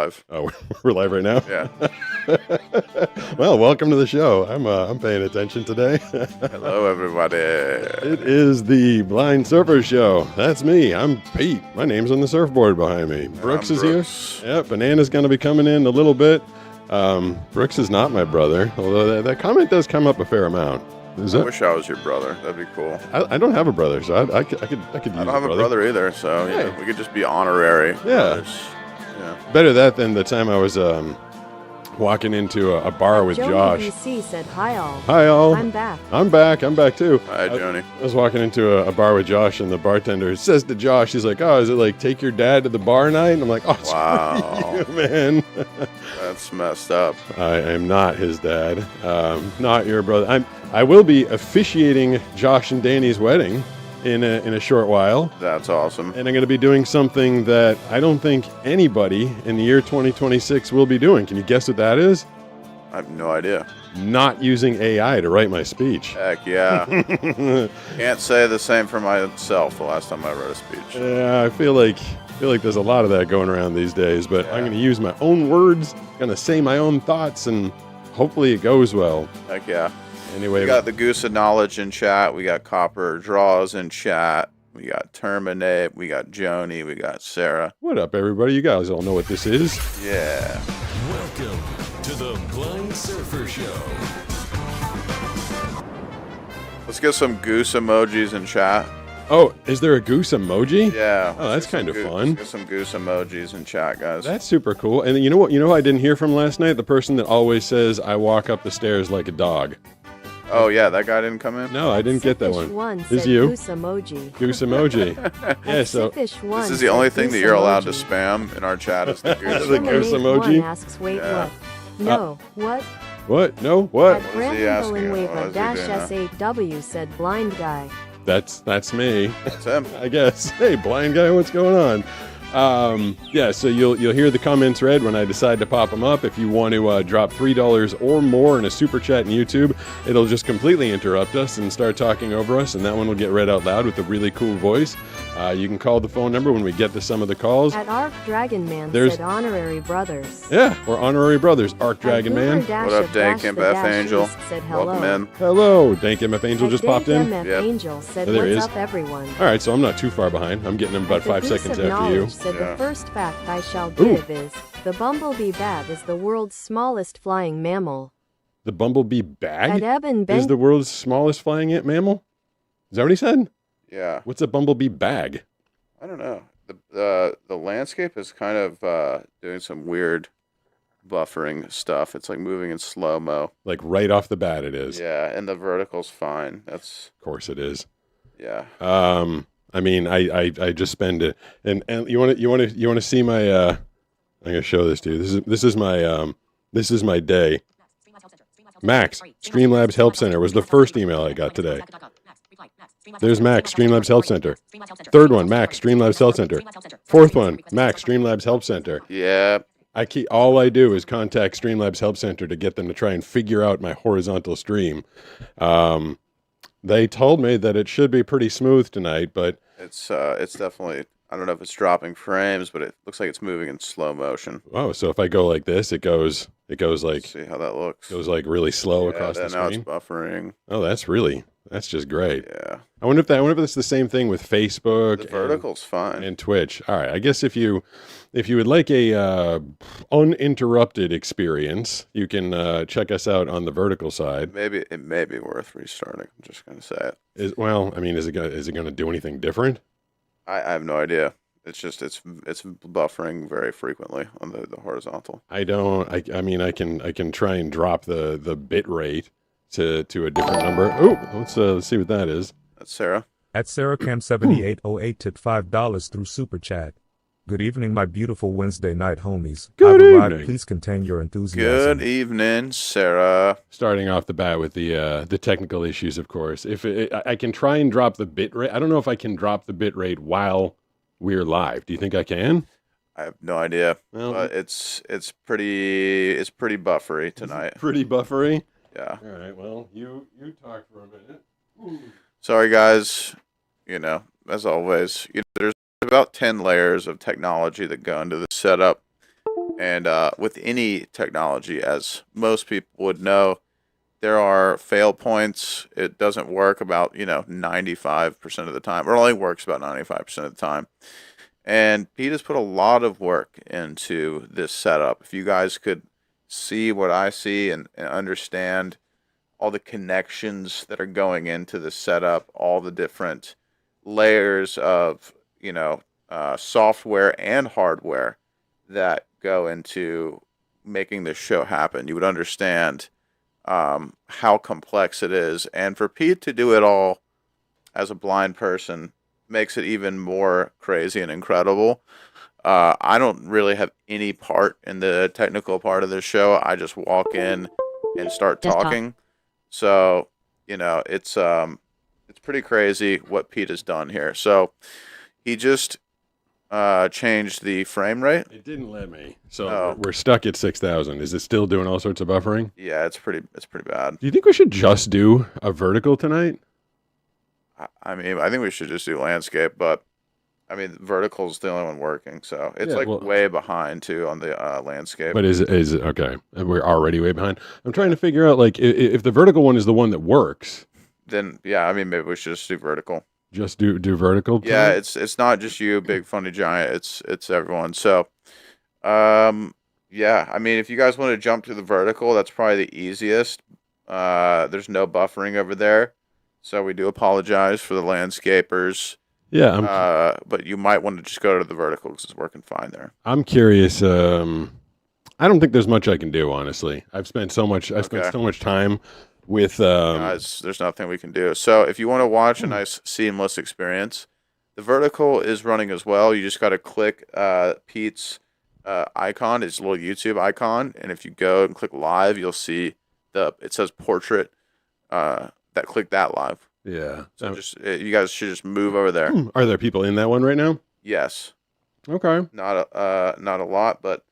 live. Oh, we're live right now? Yeah. Well, welcome to the show. I'm paying attention today. Hello, everybody. It is the Blind Surfer Show. That's me. I'm Pete. My name's on the surfboard behind me. Brooks is Brooks. here. Yeah, Banana's going to be coming in a little bit. Brooks is not my brother, although that comment does come up a fair amount. I wish I was your brother. That'd be cool. I don't have a brother, so I could use I don't have a a brother either, so Hey. we could just be honorary. Yeah. brothers. Yeah. Better that than the time I was walking into a bar with Joni Josh. BC said, "Hi all. Hi, all. I'm back." I'm back too. Hi, Joni. I was walking into a bar with Josh, and the bartender says to Josh, he's like, "Oh, is it like take your dad to the bar night?" And I'm like, "Oh, Wow. you, man." That's messed up. I am not his dad. Not your brother. I will be officiating Josh and Danny's wedding in a short while, That's awesome. and I'm going to be doing something that I don't think anybody in the year 2026 will be doing. Can you guess what that is? I have no idea. Not using AI to write my speech. Heck yeah. Can't say the same for myself the last time I wrote a speech. Yeah, I feel like there's a lot of that going around these days, but I'm going to use my own words, going to say my own thoughts, and hopefully it goes well. Heck yeah. Anyway, We got the Goose of Knowledge in chat. We got Copper Draws in chat. We got Terminate. We got Joni. We got Sarah. what up, everybody? You guys all know what this is. Yeah. Welcome to the Blind Surfer Show. Let's get some goose emojis in chat. Oh, is there a goose emoji? Yeah. Oh, that's Get some kind of goose- fun. Get some goose emojis in chat, guys. That's super cool. And you know what? You know who I didn't hear from last night? The person that always says, "I walk up the stairs like a dog." Oh, yeah, that guy didn't come in? No, I didn't get that Sippish one. said Is you Goose emoji. goose emoji? Yeah. So Sippish one This is the said only thing that goose you're allowed to emoji. spam in our chat is the goose. The goose Terminate emoji? One asks, wait, Yeah. what? No, what? what? No, what? At he Brandon asking? What Bowenwave is he doing now? S8W said blind guy. That's me. That's him. I guess. Hey, blind guy, what's going on? Yeah, so you'll hear the comments read when I decide to pop them up. If you want to drop $3 or more in a super chat in YouTube, it'll just completely interrupt us and start talking over us, and that one will get read out loud with a really cool voice. You can call the phone number when we get to some of the calls. At Arc Dragon Man There's- said honorary brothers. Yeah, we're honorary brothers. Arc Dragon Man. What up, Dank Dash MF Angel? Said hello. Welcome in. Hello, Dank MF Angel At just popped in. MF Yep. Angel said, Oh, there he what's is. up, everyone? All right, so I'm not too far behind. I'm getting him about At the 5 Goose seconds of after you. Knowledge said Yeah. the first fact I shall Ooh. give is the bumblebee bat is the world's smallest flying mammal. The bumblebee bag At Eben is Ben the world's smallest flying ant mammal? Is that what he said? Yeah. What's a bumblebee bag? I don't know. The landscape is kind of doing some weird buffering stuff. It's like moving in slow-mo. Like right off the bat, it is. Yeah, and the vertical's fine. That's, Of course, it is. yeah. I mean, I just spend it, and you want to see my. I'm gonna show this to you. This is my day. Max, Streamlabs Help Center was the first email I got today. There's Max, Streamlabs Help Center. Third one, Max, Streamlabs Help Center. Fourth one, Max, Streamlabs Help Center. Yeah. All I do is contact Streamlabs Help Center to get them to try and figure out my horizontal stream. They told me that it should be pretty smooth tonight, but It's definitely, I don't know if it's dropping frames, but it looks like it's moving in slow motion. oh, so if I go like this, it goes like Let's see how that looks. goes like really slow Yeah, across the then now it's screen. buffering. Oh, that's just great. Yeah. I wonder if it's the same thing with Facebook The vertical's fine. and Twitch. All right, I guess if you would like a uninterrupted experience, you can check us out on the vertical side. Maybe it may be worth restarting. I'm just gonna say it. Is it gonna do anything different? I have no idea. It's just it's buffering very frequently on the horizontal. I mean I can try and drop the bit rate to a different number. Oh, let's see what that is. That's Sarah. At SarahCam7808 tipped $5 through Super Chat. Good evening, my beautiful Wednesday night homies. Good I've arrived. evening. Please contain your enthusiasm. Good evening, Sarah. Starting off the bat with the technical issues, of course. If I can try and drop the bit rate, I don't know if I can drop the bit rate while we're live. Do you think I can? I have no idea, Well, but it's pretty buffery tonight. pretty buffery. Yeah. All right. Well, you talk for a minute. Sorry, guys. As always, there's about 10 layers of technology that go into the setup. And with any technology, as most people would know, there are fail points. It doesn't work about 95% of the time, or only works about 95% of the time. And Pete has put a lot of work into this setup. If you guys could see what I see and understand all the connections that are going into the setup, all the different layers of software and hardware that go into making this show happen, you would understand how complex it is. And for Pete to do it all as a blind person makes it even more crazy and incredible. I don't really have any part in the technical part of this show. I just walk in and start talking. So, it's pretty crazy what Pete has done here. So he just changed the frame rate. It didn't let me. So Oh. we're stuck at 6,000. Is it still doing all sorts of buffering? Yeah, it's pretty bad. Do you think we should just do a vertical tonight? I mean, I think we should just do landscape, but I mean, vertical's the only one working, so it's Yeah, well- way behind too on the landscape. But is it okay? We're already way behind. I'm trying to figure out like if the vertical one is the one that works, Then yeah, I mean, maybe we should just do vertical. just do vertical. Yeah, tonight? it's not just you, big funny giant. It's everyone. So, yeah, I mean, if you guys want to jump to the vertical, that's probably the easiest. There's no buffering over there, so we do apologize for the landscapers. Yeah. But you might want to just go to the vertical because it's working fine there. I'm curious. I don't think there's much I can do, honestly. I've spent so much. I spent Okay. so much time with. Guys, there's nothing we can do. So if you want to watch a nice seamless experience, the vertical is running as well. You just got to click Pete's icon, his little YouTube icon, and if you go and click live, you'll see it says portrait. Click that live. Yeah. So you guys should just move over there. Are there people in that one right now? Yes, Okay. not a lot, but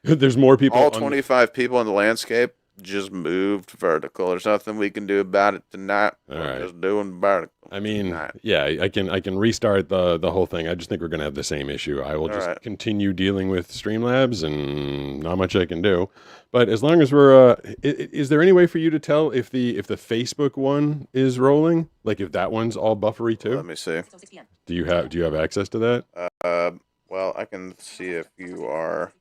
There's more people. all on 25 people in the landscape just moved vertical. There's nothing we can do about it tonight. All We're right. just doing vertical. I mean, tonight. yeah, I can restart the whole thing. I just think we're gonna have the same issue. I will All just right. continue dealing with Streamlabs, and not much I can do. But as long as we're, is there any way for you to tell if the Facebook one is rolling? Like if that one's all buffery too? Let me see. Do you have access to that? Well, I can see if you are.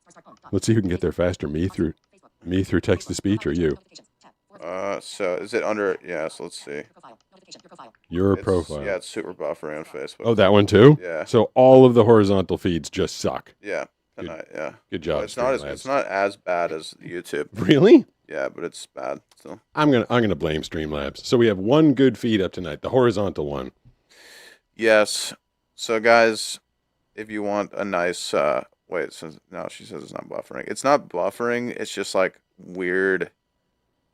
Let's see who can get there faster. Me through text to speech, or you? So is it under? Yeah. So let's see. Your It's- profile. Yeah, it's super buffering on Facebook. Oh, that one too. Yeah. So all of the horizontal feeds just suck. Yeah. Tonight. Yeah. Good job. Well, it's not Streamlabs. it's not as bad as YouTube. Really. Yeah, but it's bad still. I'm gonna blame Streamlabs. So we have one good feed up tonight, the horizontal one. Yes. So guys, if you want a nice wait, so no, she says it's not buffering. It's not buffering, it's just like weird.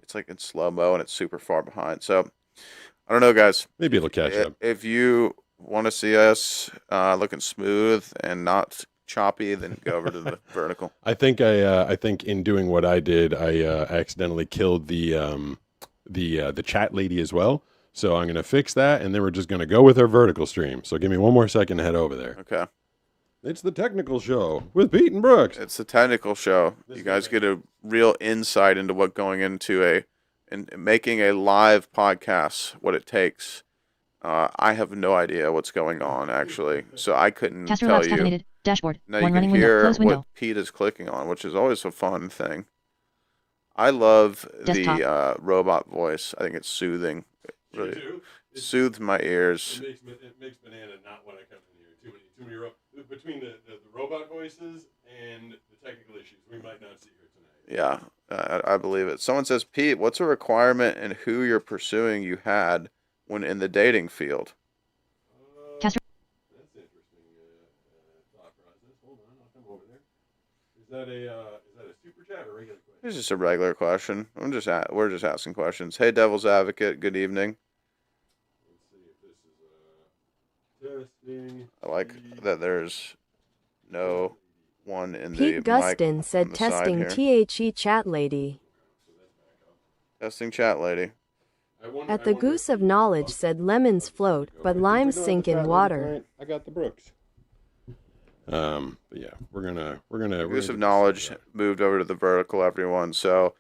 It's like in slow-mo and it's super far behind. So I don't know, guys. Maybe it'll catch up. If you want to see us looking smooth and not choppy, then go over to the vertical. I think in doing what I did, I accidentally killed the chat lady as well. So I'm gonna fix that, and then we're just gonna go with our vertical stream. So give me one more second to head over there. Okay. It's the technical show with Pete and Brooks. It's a technical show. You guys get a real insight into what going into and making a live podcast, what it takes. I have no idea what's going on actually, so I couldn't Caster tell Labs you. tabulated. Dashboard. Now One you can running window. hear Close window. what Pete is clicking on, which is always a fun thing. I love the Desktop. robot voice. I think it's soothing. It really soothes my ears. It makes Banana not want to come in here. Too many between the robot voices and the technical issues, we might not see her tonight. Yeah, I believe it. Someone says, Pete, what's a requirement in who you're pursuing you had when in the dating field? Caster. That's interesting thought process. Hold on, I'll come over there. Is that a super chat or regular question? It's just a regular question. We're just asking questions. Hey, Devil's Advocate. Good evening. Let's see if this is testing. I like that there's no one in the Pete mic Gustin on said the side testing here. THE chat lady. Testing chat lady. At the Goose of Knowledge said lemons float, but limes sink in water. I got the Brooks. But yeah, we're gonna Use of get knowledge this moved over to the vertical, everyone. So,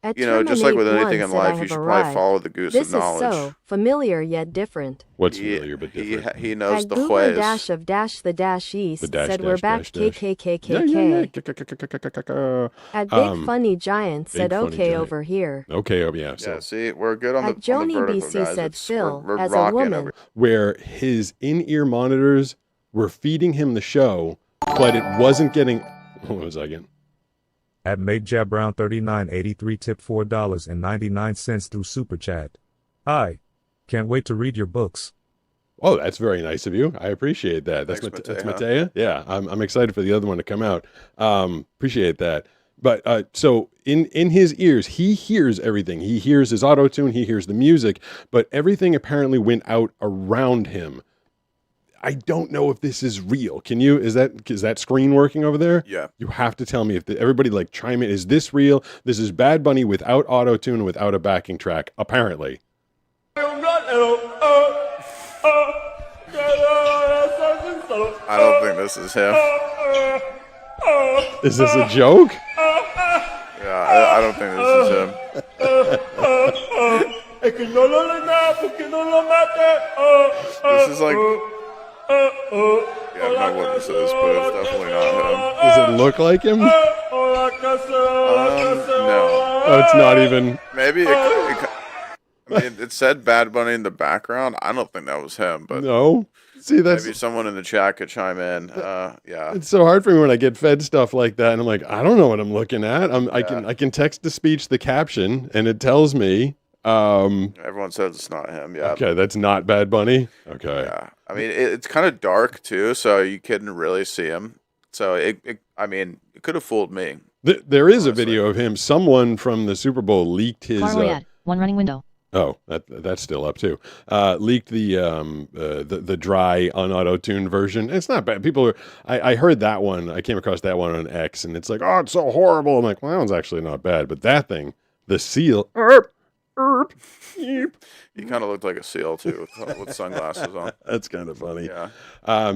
A just like with anything Terminate1 in said I life, you have should probably arrived. follow the goose of This is knowledge. so familiar yet different. What's He familiar but he different? he knows At the Google ways. dash of dash the dash The east dash said we're dash back dash dash. Yeah, yeah, KKKKKK. yeah. At Big Funny Giant said Funny okay Giant. over here. Okay, oh yeah. Yeah, So see, we're good on At the Joni vertical, BC guys. said It's, Phil, we're as a rocking woman. over. where his in-ear monitors were feeding him the show, but it wasn't getting. Hold on a second. At MakeJabBrown3983 tip $4.99 through Super Chat. Hi. Can't wait to read your books. Oh, that's very nice of you. I appreciate that. That's Thanks, that's Matea. Matea. Yeah, I'm excited for the other one to come out. Appreciate that. But so in his ears, he hears everything. He hears his auto tune. He hears the music, but everything apparently went out around him. I don't know if this is real. Can you? Is that screen working over there? Yeah. You have to tell me if everybody like chime in. Is this real? This is Bad Bunny without auto tune, without a backing track. Apparently. I don't think this is him. Is this a joke? Yeah, I don't think this is him. This is like. Yeah, I don't know what this is, but it's definitely not him. Does it look like him? No. Oh, it's not even. Maybe I mean, it said Bad Bunny in the background. I don't think that was him, but No. See, that's maybe someone in the chat could chime in. Yeah. it's so hard for me when I get fed stuff like that, and I'm like, I don't know what I'm looking at. I can text to speech the caption, and it tells me. Everyone says it's not him. Yeah. Okay, that's not Bad Bunny. Okay. Yeah. I mean, it's kind of dark too, so you couldn't really see him. So I mean, it could have fooled me. There is a Honestly. video of him. Someone from the Super Bowl leaked his. Car Royale. One running window. Oh, that's still up too. Leaked the dry unauto-tuned version. It's not bad. People are. I heard that one. I came across that one on X, and it's like, oh, it's so horrible. I'm like, well, that one's actually not bad. But that thing, the seal. He kind of looked like a seal too, with sunglasses on. That's kind of funny. Yeah.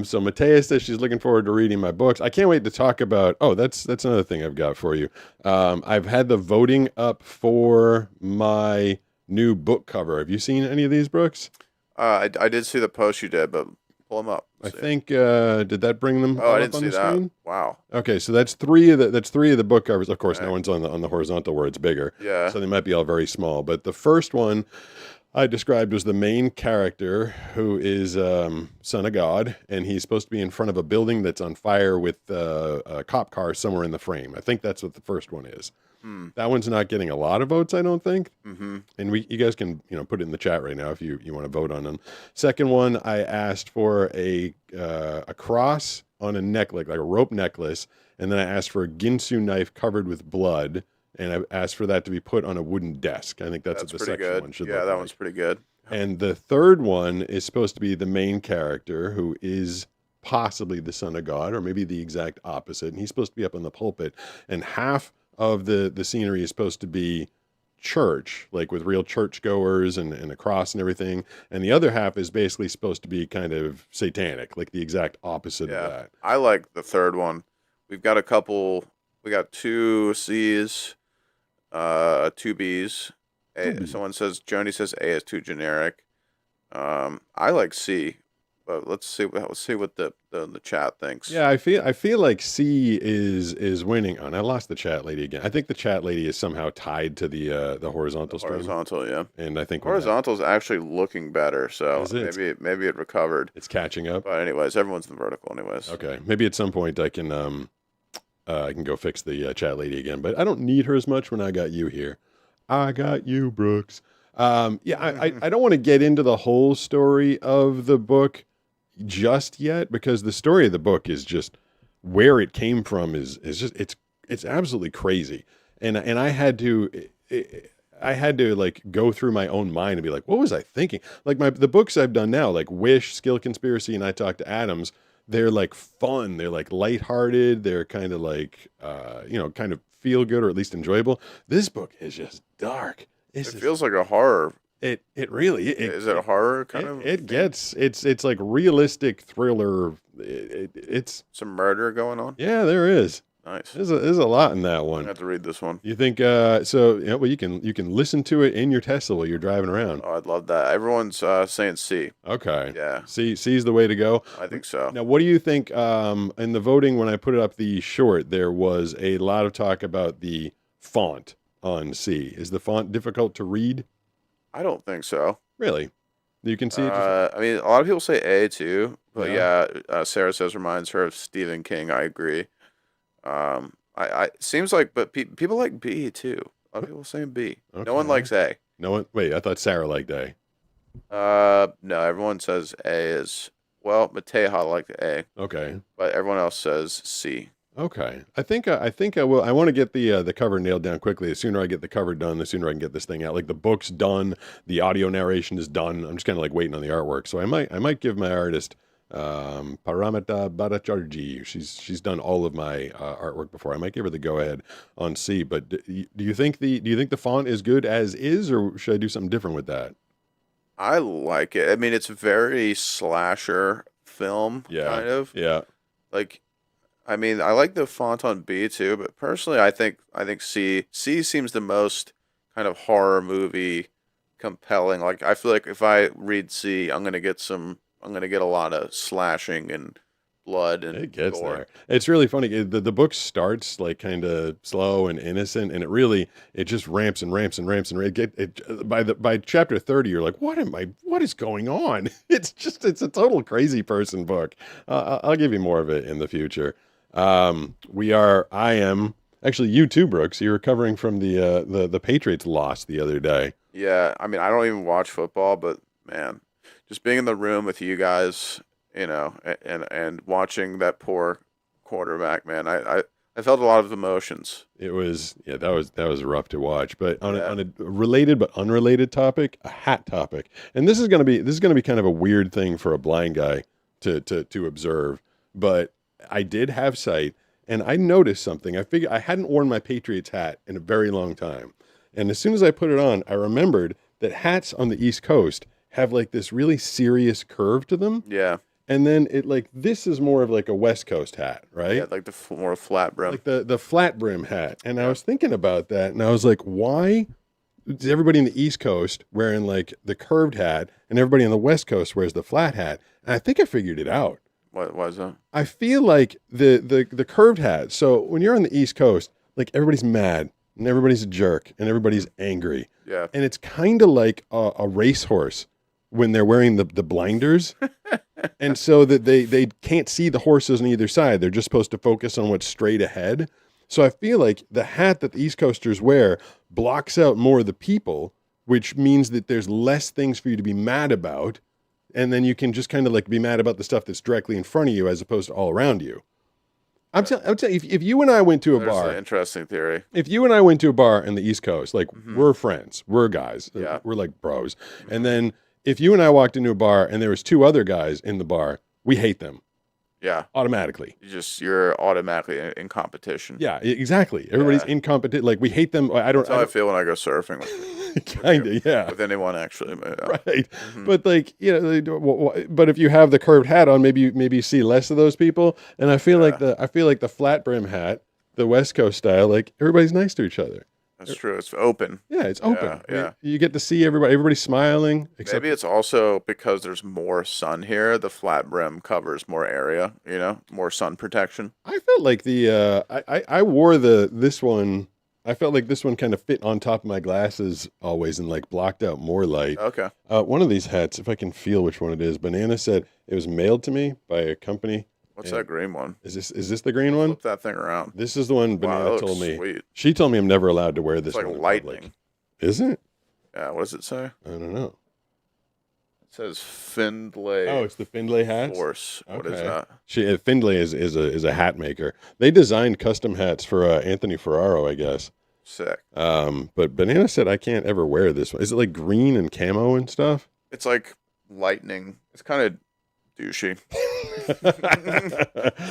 So Matea says she's looking forward to reading my books. I can't wait to talk about. Oh, that's another thing I've got for you. I've had the voting up for my new book cover. Have you seen any of these, Brooks? I did see the post you did, but pull them up. I See. think did that bring them? Oh, all I up didn't on see the that. screen? Wow. Okay, so that's three of the book covers. Of course, Okay. no one's on the horizontal where it's bigger. Yeah. So they might be all very small. But the first one I described was the main character, who is son of God, and he's supposed to be in front of a building that's on fire with a cop car somewhere in the frame. I think that's what the first one is. That one's not getting a lot of votes, I don't think. Mm-hmm. And you guys can put it in the chat right now if you want to vote on them. Second one, I asked for a cross on a necklace, like a rope necklace, and then I asked for a Ginsu knife covered with blood, and I asked for that to be put on a wooden desk. I think that's what the pretty second good. one should Yeah, look that like. one's pretty good. And the third one is supposed to be the main character, who is possibly the son of God, or maybe the exact opposite. And he's supposed to be up on the pulpit, and half of the scenery is supposed to be church, like with real churchgoers and a cross and everything. And the other half is basically supposed to be kind of satanic, like the exact opposite of Yeah. that. I like the third one. We got 2 C's, 2 B's. Someone says, Joni says A is too generic. I like C, but let's see what the chat thinks. Yeah, I feel like C is winning. Oh, and I lost the chat lady again. I think the chat lady is somehow tied to the horizontal stream. Horizontal, yeah. And I think Horizontal's actually looking better, so Is it? maybe it recovered. it's catching up. But anyways, everyone's in the vertical anyways. Okay, maybe at some point I can go fix the chat lady again, but I don't need her as much when I got you here. I got you, Brooks. Yeah, I don't want to get into the whole story of the book just yet, because the story of the book is just where it came from is just it's absolutely crazy, and I had to like go through my own mind and be like, what was I thinking? Like the books I've done now, like Wish, Skill Conspiracy, and I Talk to Adams, they're like fun, they're like lighthearted, they're kind of like kind of feel good, or at least enjoyable. This book is just dark. It feels like a horror. It really Is it a horror kind it, of it thing? gets it's like realistic thriller. It's Some murder going on? yeah, there is. Nice. There's a lot in that I'm one. gonna have to read this one. You think so? Yeah, well, you can listen to it in your Tesla while you're driving around. Oh, I'd love that. Everyone's saying C. Okay. Yeah, C's the way to go. I think so. Now, what do you think? In the voting, when I put it up the short, there was a lot of talk about the font on C. Is the font difficult to read? I don't think so. Really? You can see it. Just, I mean, a lot of people say A too, but Yeah. yeah, Sarah says reminds her of Stephen King. I agree. I seems like, but people like B too. A lot of people saying B. No one Okay. likes A. No one. Wait, I thought Sarah liked A. No, everyone says A is well. Mateja liked A, Okay. but everyone else says C. Okay. I think I will. I want to get the cover nailed down quickly. The sooner I get the cover done, the sooner I can get this thing out. Like the book's done, the audio narration is done. I'm just kind of like waiting on the artwork. So I might give my artist Paramita Bhattacharjee. She's done all of my artwork before. I might give her the go ahead on C. But do you think the font is good as is, or should I do something different with that? I like it. I mean, it's very slasher film Yeah. kind of. Yeah. Like, I mean, I like the font on B too, but personally, I think C seems the most kind of horror movie compelling. Like, I feel like if I read C, I'm gonna get a lot of slashing and blood and It gets gore. there. It's really funny. The book starts like kind of slow and innocent, and it just ramps and ramps and ramps and by chapter 30, you're like, what is going on? It's a total crazy person book. I'll give you more of it in the future. I am actually you too, Brooks. You're recovering from the Patriots loss the other day. Yeah, I mean, I don't even watch football, but man, just being in the room with you guys, and watching that poor quarterback, man, I felt a lot of emotions. It was yeah, that was rough to watch. But Yeah. on a related but unrelated topic, a hat topic, and this is gonna be kind of a weird thing for a blind guy to observe. But I did have sight, and I noticed something. I figured I hadn't worn my Patriots hat in a very long time, and as soon as I put it on, I remembered that hats on the East Coast have like this really serious curve to them, Yeah, and then it like this is more of like a West Coast hat, right? yeah, like the more flat brim. Like the flat brim hat. And I was thinking about that, and I was like, why is everybody in the East Coast wearing like the curved hat, and everybody on the West Coast wears the flat hat? And I think I figured it out. What was that? I feel like the curved hat. So when you're on the East Coast, like everybody's mad and everybody's a jerk and everybody's angry, Yeah, and it's kind of like a racehorse when they're wearing the blinders. And so that they can't see the horses on either side. They're just supposed to focus on what's straight ahead. So I feel like the hat that the East Coasters wear blocks out more of the people, which means that there's less things for you to be mad about. And then you can just kind of like be mad about the stuff that's directly in front of you as opposed to all around you. I'm telling you, if you and I went to a there's bar, an interesting theory. if you and I went to a bar in the East Coast, like we're friends, we're guys, Yeah. we're like bros. And then if you and I walked into a bar and there was two other guys in the bar, we hate them Yeah, automatically. you're automatically in competition. Yeah, exactly. Everybody's Yeah. incompetent. Like we hate them. That's how I feel when I go surfing kind of, yeah. with anyone actually. But, yeah. Right. But like, but if you have the curved hat on, maybe you see less of those people. And I feel like the flat brim hat, the West Coast style, like everybody's nice to each other. That's true. It's open. Yeah, it's open. Yeah. You get to see everybody's smiling. Except Maybe it's also because there's more sun here. The flat brim covers more area. More sun protection. I felt like I wore this one. I felt like this one kind of fit on top of my glasses always and like blocked out more light. Okay. One of these hats, if I can feel which one it is, Banana said it was mailed to me by a company. What's Yeah. that green one? Is this the green one? Flip that thing around. This is the one Wow, Banana that looks told me. sweet. She told me I'm never allowed to wear this It's like one in public. lightning. Is it? Yeah. What does it say? I don't know. It says Findlay Oh, it's the Findlay hats. Force. What is Okay. that? Findlay is a hat maker. They designed custom hats for Anthony Ferraro, I guess. Sick. But Banana said I can't ever wear this one. Is it like green and camo and stuff? It's like lightning. It's kind of douchey.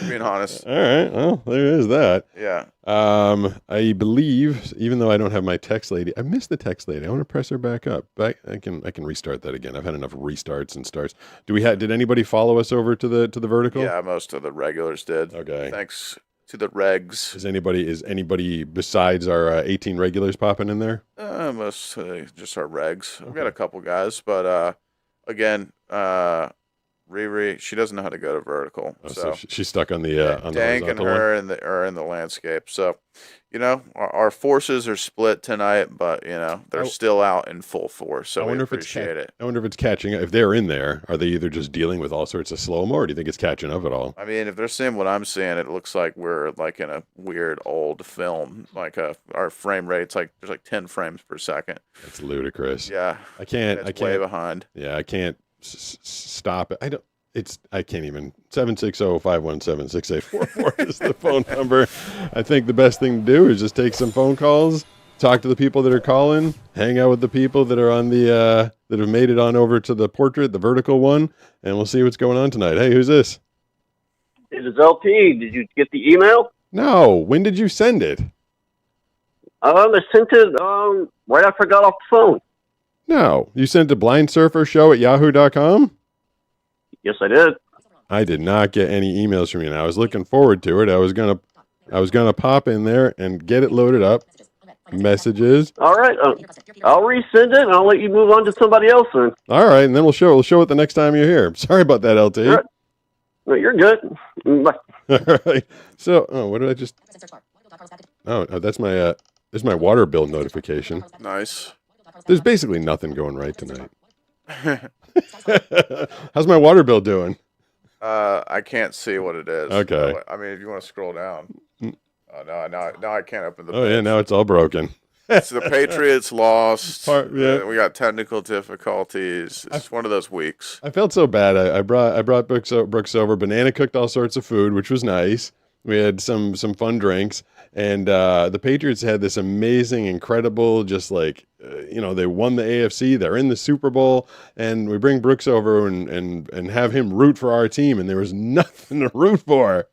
Being honest. All right. Well, there is that. Yeah. I believe, even though I don't have my text lady, I missed the text lady. I want to press her back up. I can restart that again. I've had enough restarts and starts. Did anybody follow us over to the vertical? Yeah, most of the regulars did. Okay. Thanks to the regs. Is anybody besides our 18 regulars popping in there? Mostly just our regs. We've got a couple guys, but again, Riri, she doesn't know how to go to vertical. Oh, so she's stuck on the on the Dank and horizontal one. her are in the landscape. So, our forces are split tonight, but they're still out in full force. So we appreciate it. I wonder if it's catching up. If they're in there, are they either just dealing with all sorts of slow-mo, or do you think it's catching up at all? I mean, if they're seeing what I'm seeing, it looks like we're like in a weird old film. Like our frame rate's like there's like 10 frames per second. That's ludicrous. Yeah, I can't. it's way behind. Yeah, I can't stop it. I can't even. 760-517-6844 is the phone number. I think the best thing to do is just take some phone calls, talk to the people that are calling, hang out with the people that are on the that have made it on over to the portrait, the vertical one, and we'll see what's going on tonight. Hey, who's this? It is LP. Did you get the email? No. When did you send it? I sent it right after I got off the phone. No. You sent it to blindsurfershow@yahoo.com? Yes, I did. I did not get any emails from you. And I was looking forward to it. I was gonna pop in there and get it loaded up. Messages. All right. I'll resend it and I'll let you move on to somebody else then. All right, and then we'll show it the next time you're here. Sorry about that, LT. Right. No, you're good. Bye. All right. So, what did I just? Oh, that's my water bill notification. Nice. There's basically nothing going right tonight. How's my water bill doing? I can't see what it is. Okay. So, I mean, if you want to scroll down. Oh, no, I can't open the Oh page. yeah, now it's all broken. So the Patriots lost. Yeah. We got technical difficulties. It's one of those weeks. I felt so bad. I brought Brooks over. Banana cooked all sorts of food, which was nice. We had some fun drinks, and the Patriots had this amazing, incredible, just like they won the AFC. They're in the Super Bowl, and we bring Brooks over and have him root for our team, and there was nothing to root for.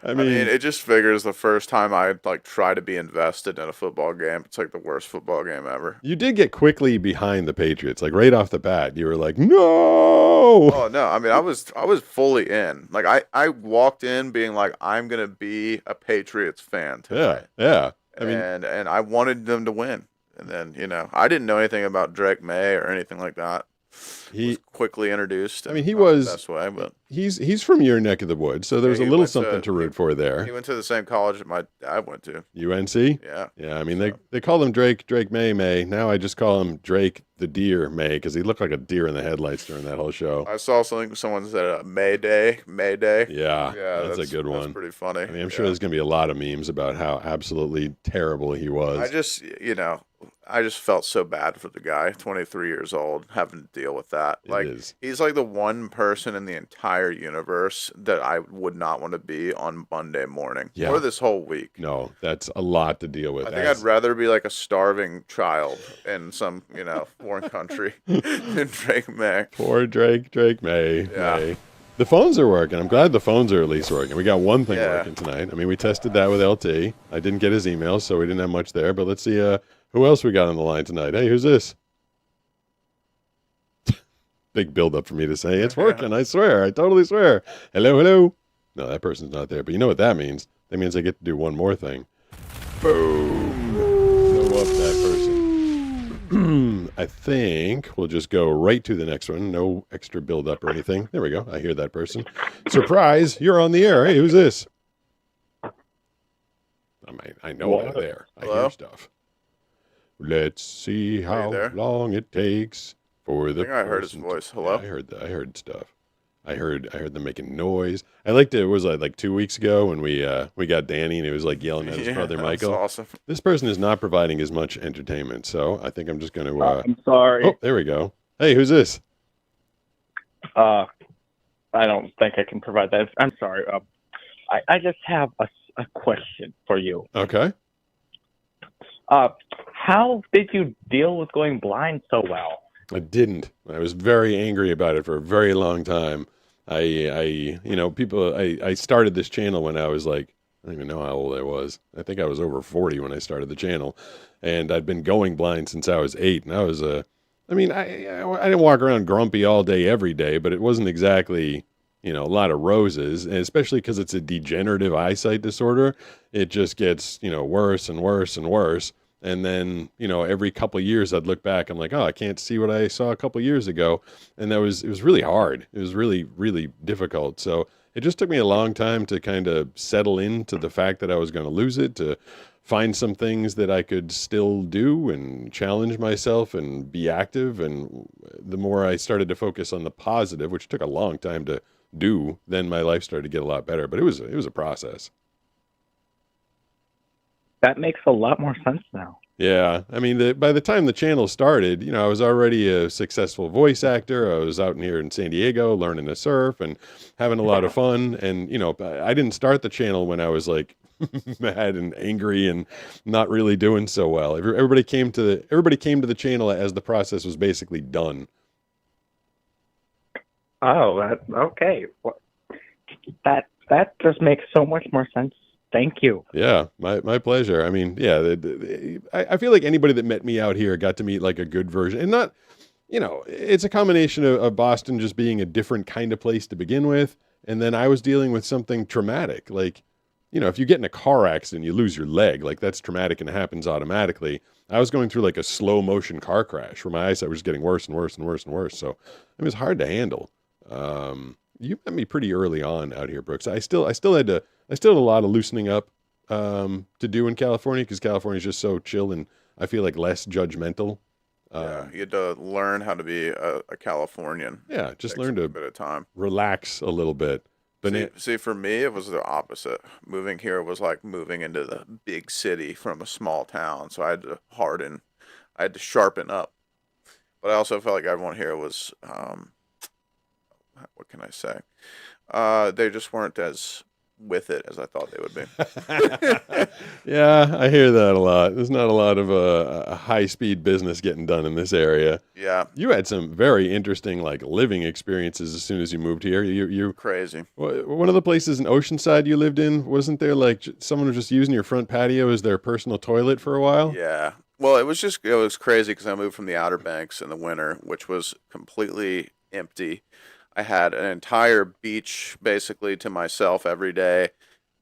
I mean, it just figures the first time I try to be invested in a football game, it's like the worst football game ever. You did get quickly behind the Patriots, like right off the bat. You were like, no. Oh no! I mean, I was fully in. Like I walked in being like, I'm gonna be a Patriots fan tonight. Yeah. I mean, and I wanted them to win. And then I didn't know anything about Drake May or anything like that. He was quickly introduced. I mean, he not was the best way, but he's from your neck of the woods, so there's a little something to root for there. He went to the same college that my dad went to. UNC. Yeah. Yeah. I mean, they call him Drake May. Now I just call him Drake the Deer May because he looked like a deer in the headlights during that whole show. I saw someone said Mayday. Yeah, that's a good one. That's pretty funny. I mean, I'm sure there's gonna be a lot of memes about how absolutely terrible he was. I just felt so bad for the guy, 23 years old, having to deal with that. He's like the one person in the entire universe that I would not want to be on Monday morning or this whole week. No, that's a lot to deal with. I think I'd rather be like a starving child in some, foreign country than Drake May. Poor Drake May. Yeah. May. The phones are working. I'm glad the phones are at least working. We got one thing working tonight. I mean, we tested that with LT. I didn't get his email, so we didn't have much there. But let's see who else we got on the line tonight. Hey, who's this? Big build-up for me to say, it's working. I swear. I totally swear. Hello. No, that person's not there. But you know what that means? That means I get to do one more thing. Boom. Blow up that person. I think we'll just go right to the next one. No extra build-up or anything. There we go. I hear that person. Surprise! You're on the air. Hey, who's this? I know I'm there. I hear stuff. Let's see how long it takes for the. I think I heard his voice. Hello. Yeah, I heard stuff. I heard them making noise. I liked it. It was like 2 weeks ago when we got Danny and he was like yelling at his brother Michael. That's awesome. This person is not providing as much entertainment, so I think I'm just going to. I'm sorry. Oh, there we go. Hey, who's this? I don't think I can provide that. I'm sorry. I just have a question for you. Okay. How did you deal with going blind so well? I didn't. I was very angry about it for a very long time. I started this channel when I was like, I don't even know how old I was. I think I was over 40 when I started the channel, and I'd been going blind since I was 8. And I was I didn't walk around grumpy all day every day, but it wasn't exactly, a lot of roses, and especially because it's a degenerative eyesight disorder. It just gets, worse and worse and worse. And then, every couple of years I'd look back, I'm like, oh, I can't see what I saw a couple of years ago. And it was really hard. It was really, really difficult. So it just took me a long time to kind of settle into the fact that I was going to lose it, to find some things that I could still do and challenge myself and be active. And the more I started to focus on the positive, which took a long time to do, then my life started to get a lot better. But it was a process. That makes a lot more sense now. Yeah, I mean, by the time the channel started, I was already a successful voice actor. I was out here in San Diego learning to surf and having a lot of fun. And, I didn't start the channel when I was like mad and angry and not really doing so well. Everybody came to the channel as the process was basically done. Oh, okay. Well, that just makes so much more sense. Thank you. Yeah, my pleasure. I mean, yeah, I feel like anybody that met me out here got to meet like a good version, and not, it's a combination of Boston just being a different kind of place to begin with, and then I was dealing with something traumatic, like, if you get in a car accident, you lose your leg, like that's traumatic and it happens automatically. I was going through like a slow motion car crash where my eyesight was getting worse and worse and worse and worse, so it was hard to handle. You met me pretty early on out here, Brooks. I still had a lot of loosening up to do in California, because California is just so chill and I feel like less judgmental. Yeah, you had to learn how to be a Californian. Yeah, just Takes learn a to bit of time. relax a little bit. But See, for me, it was the opposite. Moving here was like moving into the big city from a small town, so I had to sharpen up. But I also felt like everyone here was, what can I say? They just weren't as with it as I thought they would be. yeah, I hear that a lot. There's not a lot of high-speed business getting done in this area. Yeah, You had some very interesting like living experiences as soon as you moved here. You crazy. one of the places in Oceanside you lived in, wasn't there like someone was just using your front patio as their personal toilet for a while? Yeah. Well, it was crazy because I moved from the Outer Banks in the winter, which was completely empty. I had an entire beach basically to myself every day.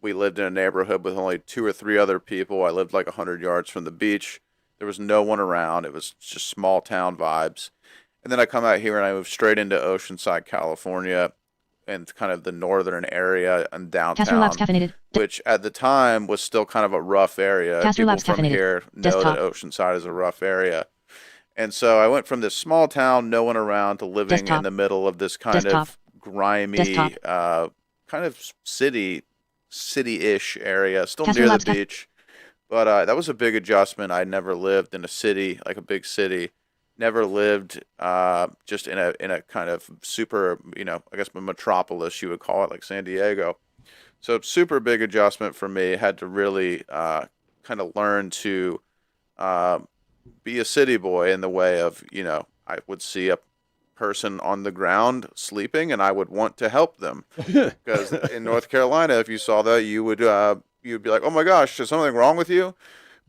We lived in a neighborhood with only 2 or 3 other people. I lived like 100 yards from the beach. There was no one around. It was just small town vibes. And then I come out here and I move straight into Oceanside, California, and kind of the northern area and Caster Labs downtown, caffeinated. which at the time was still kind of a rough area. Caster People Labs from caffeinated. here know Desktop. that Oceanside is a rough area. And so I went from this small town, no one around, to living in Desktop. the middle of this kind Desktop. of grimy, Desktop. kind of city-ish area, still Caster near the Labs beach. But that was a big adjustment. I never lived in a city, like a big city. Never lived just in a kind of super, I guess a metropolis you would call it, like San Diego. So super big adjustment for me. Had to really kind of learn to be a city boy in the way of, I would see a person on the ground sleeping and I would want to help them. Because in North Carolina, if you saw that, you'd be like, oh my gosh, is something wrong with you?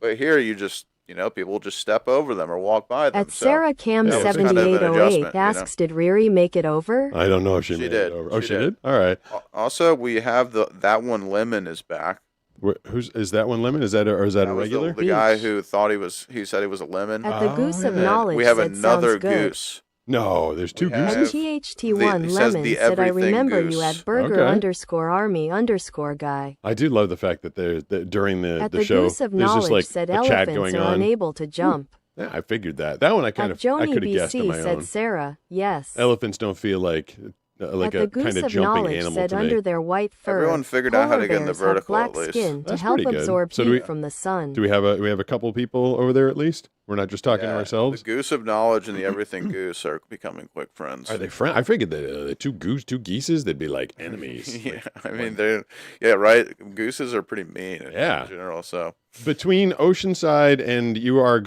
But here you just, people just step over them or walk by them. At Sarah Cam that was kind of an 7808 adjustment, asks, did Riri make it over? I don't know if she She made did. it over. Oh, She she did. did? All right. Also, we have that one lemon is back. Is that one lemon? Is that a That was regular? the guy who thought he said he was a lemon. At the Goose of yeah. Knowledge We have said, another sounds good. goose. No, there's two We have- gooses. And THT1 It says Lemon the said, I everything remember goose. you at burger Okay. _army_guy. I do love the fact that during At the the show, Goose of there's just Knowledge like said, a chat elephants going are on. unable to jump. Yeah, I figured that. That one I At could Joni have guessed on BC my said, own. Sarah, yes. Elephants don't feel like At a the Goose kind of of jumping Knowledge animal said, to me. under their white fur, Everyone figured out how polar to get in the bears have vertical black at least. skin to That's help pretty good. absorb So do heat we- from the sun. Do we have a couple people over there at least? We're not just talking to Yeah, ourselves. The goose of knowledge and the everything goose are becoming quick friends. Are they friends? I figured that the two geeses, they'd be like enemies. Yeah, I mean right. Gooses are pretty mean Yeah. in general. So Between Oceanside and you're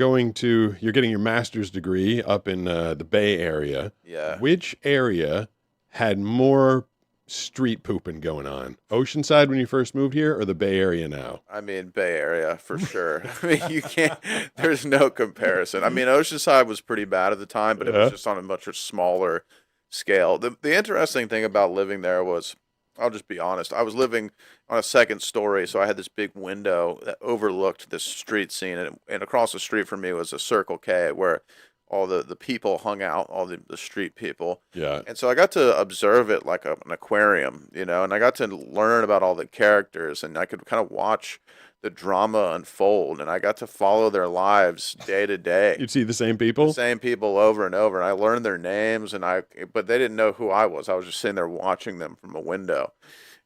getting your master's degree up in the Bay Area. yeah, Which area had more street pooping going on? Oceanside when you first moved here, or the Bay Area now? I mean, Bay Area for sure. I mean, you can't. There's no comparison. I mean, Oceanside was pretty bad at the time, but it was Yeah. just on a much smaller scale. The interesting thing about living there was, I'll just be honest. I was living on a second story, so I had this big window that overlooked this street scene, and across the street from me was a Circle K where all the people hung out, all the street people. Yeah. And so I got to observe it like an aquarium, and I got to learn about all the characters, and I could kind of watch the drama unfold, and I got to follow their lives day to day. You'd see the same The people? same people over and over, and I learned their names, but they didn't know who I was. I was just sitting there watching them from a window.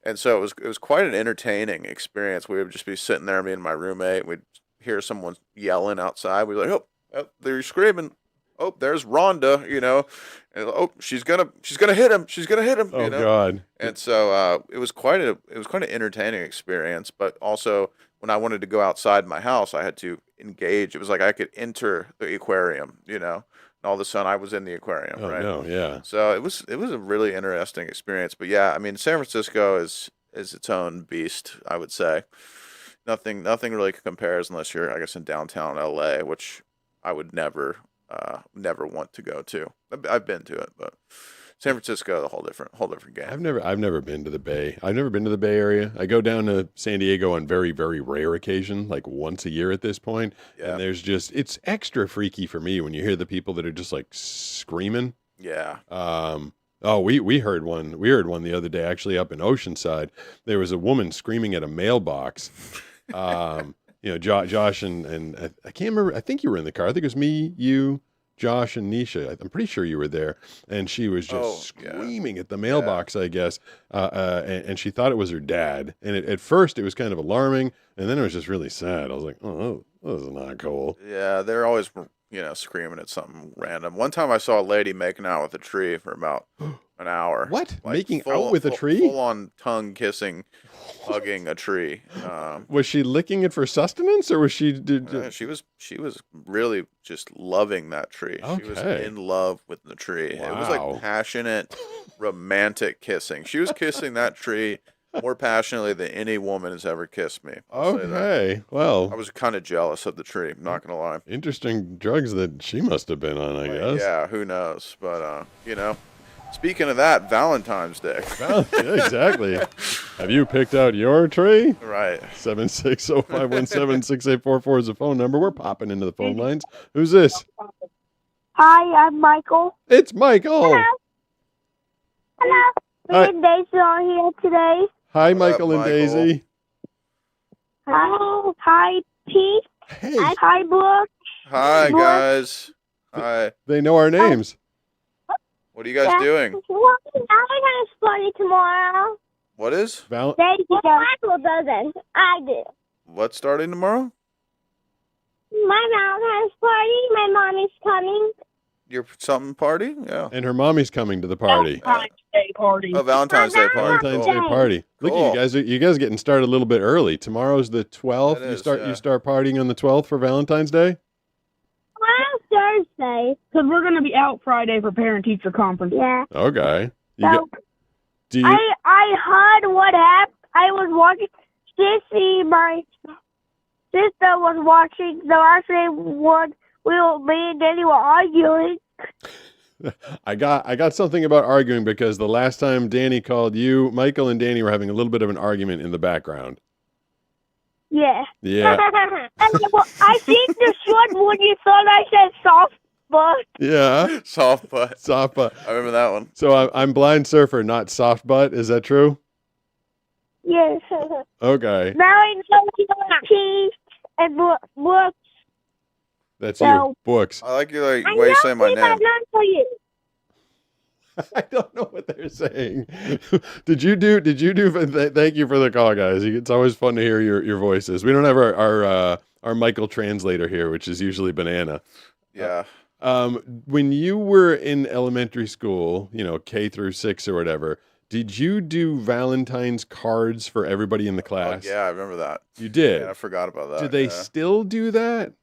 And so it was quite an entertaining experience. We would just be sitting there, me and my roommate, we'd hear someone yelling outside. We'd be like, oh, they're screaming. Oh, there's Rhonda, and oh, she's gonna hit him. She's gonna hit him. Oh, God. And so it was quite an entertaining experience. But also, when I wanted to go outside my house, I had to engage. It was like I could enter the aquarium, and all of a sudden I was in the aquarium, Oh, right? no, yeah. So it was a really interesting experience. But yeah, I mean, San Francisco is its own beast, I would say. Nothing really compares unless you're, I guess, in downtown LA, which I would never want to go to. I've been to it, but San Francisco, a whole different game. I've never been to the Bay. I've never been to the Bay Area. I go down to San Diego on very, very rare occasion, like once a year at this point. Yeah. And it's extra freaky for me when you hear the people that are just like screaming. Yeah. We heard one the other day, actually up in Oceanside. There was a woman screaming at a mailbox. Josh and I can't remember. I think you were in the car. I think it was me, you, Josh, and Nisha. I'm pretty sure you were there. And she was just screaming at the mailbox, I guess. And she thought it was her dad. And at first it was kind of alarming. And then it was just really sad. I was like, oh, this is not cool. Yeah, they're always, screaming at something random. One time I saw a lady making out with a tree for about an hour. What? Like Making out with a tree? Full on tongue kissing, hugging a tree. Was she licking it for sustenance, or was she? She was really just loving that tree. She was Okay. in love with the tree. It was Wow. like passionate, romantic kissing. She was kissing that tree more passionately than any woman has ever kissed me. I'll say that. Okay. I Well, was kind of jealous of the tree. Not gonna lie. interesting drugs that she must have been on, I guess. Yeah, who knows? But speaking of that, Valentine's Day. Well, yeah, exactly. Have you picked out your tree? Right. 760-517-6844 is the phone number. We're popping into the phone lines. Who's this? Hi, I'm Michael. It's Michael. Hello. Me Hi. and Daisy are here today. Hi, What up, Michael and Michael? Daisy. Hi, Pete. Hey, Hi, Brooke. Hi What? guys. Hi. they know our names. What are you guys doing? Well, Valentine's party tomorrow. What is? Daisy does. Michael doesn't. I do. What's starting tomorrow? My Valentine's party. My mommy's coming. Your something party? Yeah. And her mommy's coming to the party. Day party. Oh, Valentine's Day party. Valentine's Cool. Day party. Look Cool. at you guys getting started a little bit early. Tomorrow's the 12th. It You is, start yeah. you start partying on the 12th for Valentine's Day? Well, Thursday. Because we're going to be out Friday for parent-teacher conference. Yeah. Okay. So, Do you I heard what happened. I was watching. Sissy, my sister, was watching the last one. Me and Daddy were arguing. I got something about arguing because the last time Danny called you, Michael and Danny were having a little bit of an argument in the background. Yeah. Yeah. Well, I think the short one you thought I said soft, but Yeah. Soft butt. Soft butt. I remember that one. So I'm blind surfer, not soft butt. Is that true? yes. Okay. Now I know you like cheese and books. That's So- you. Books. I like you way I you know say my Steve, name. I'm not for you. I don't know what they're saying. Did you do thank you for the call, guys. It's always fun to hear your voices. We don't have our Michael translator here, which is usually Banana. Yeah. When you were in elementary school, K through 6 or whatever, did you do Valentine's cards for everybody in the Oh, class? yeah, I remember that. You did. Yeah, I forgot about that. Do they Yeah. still do that?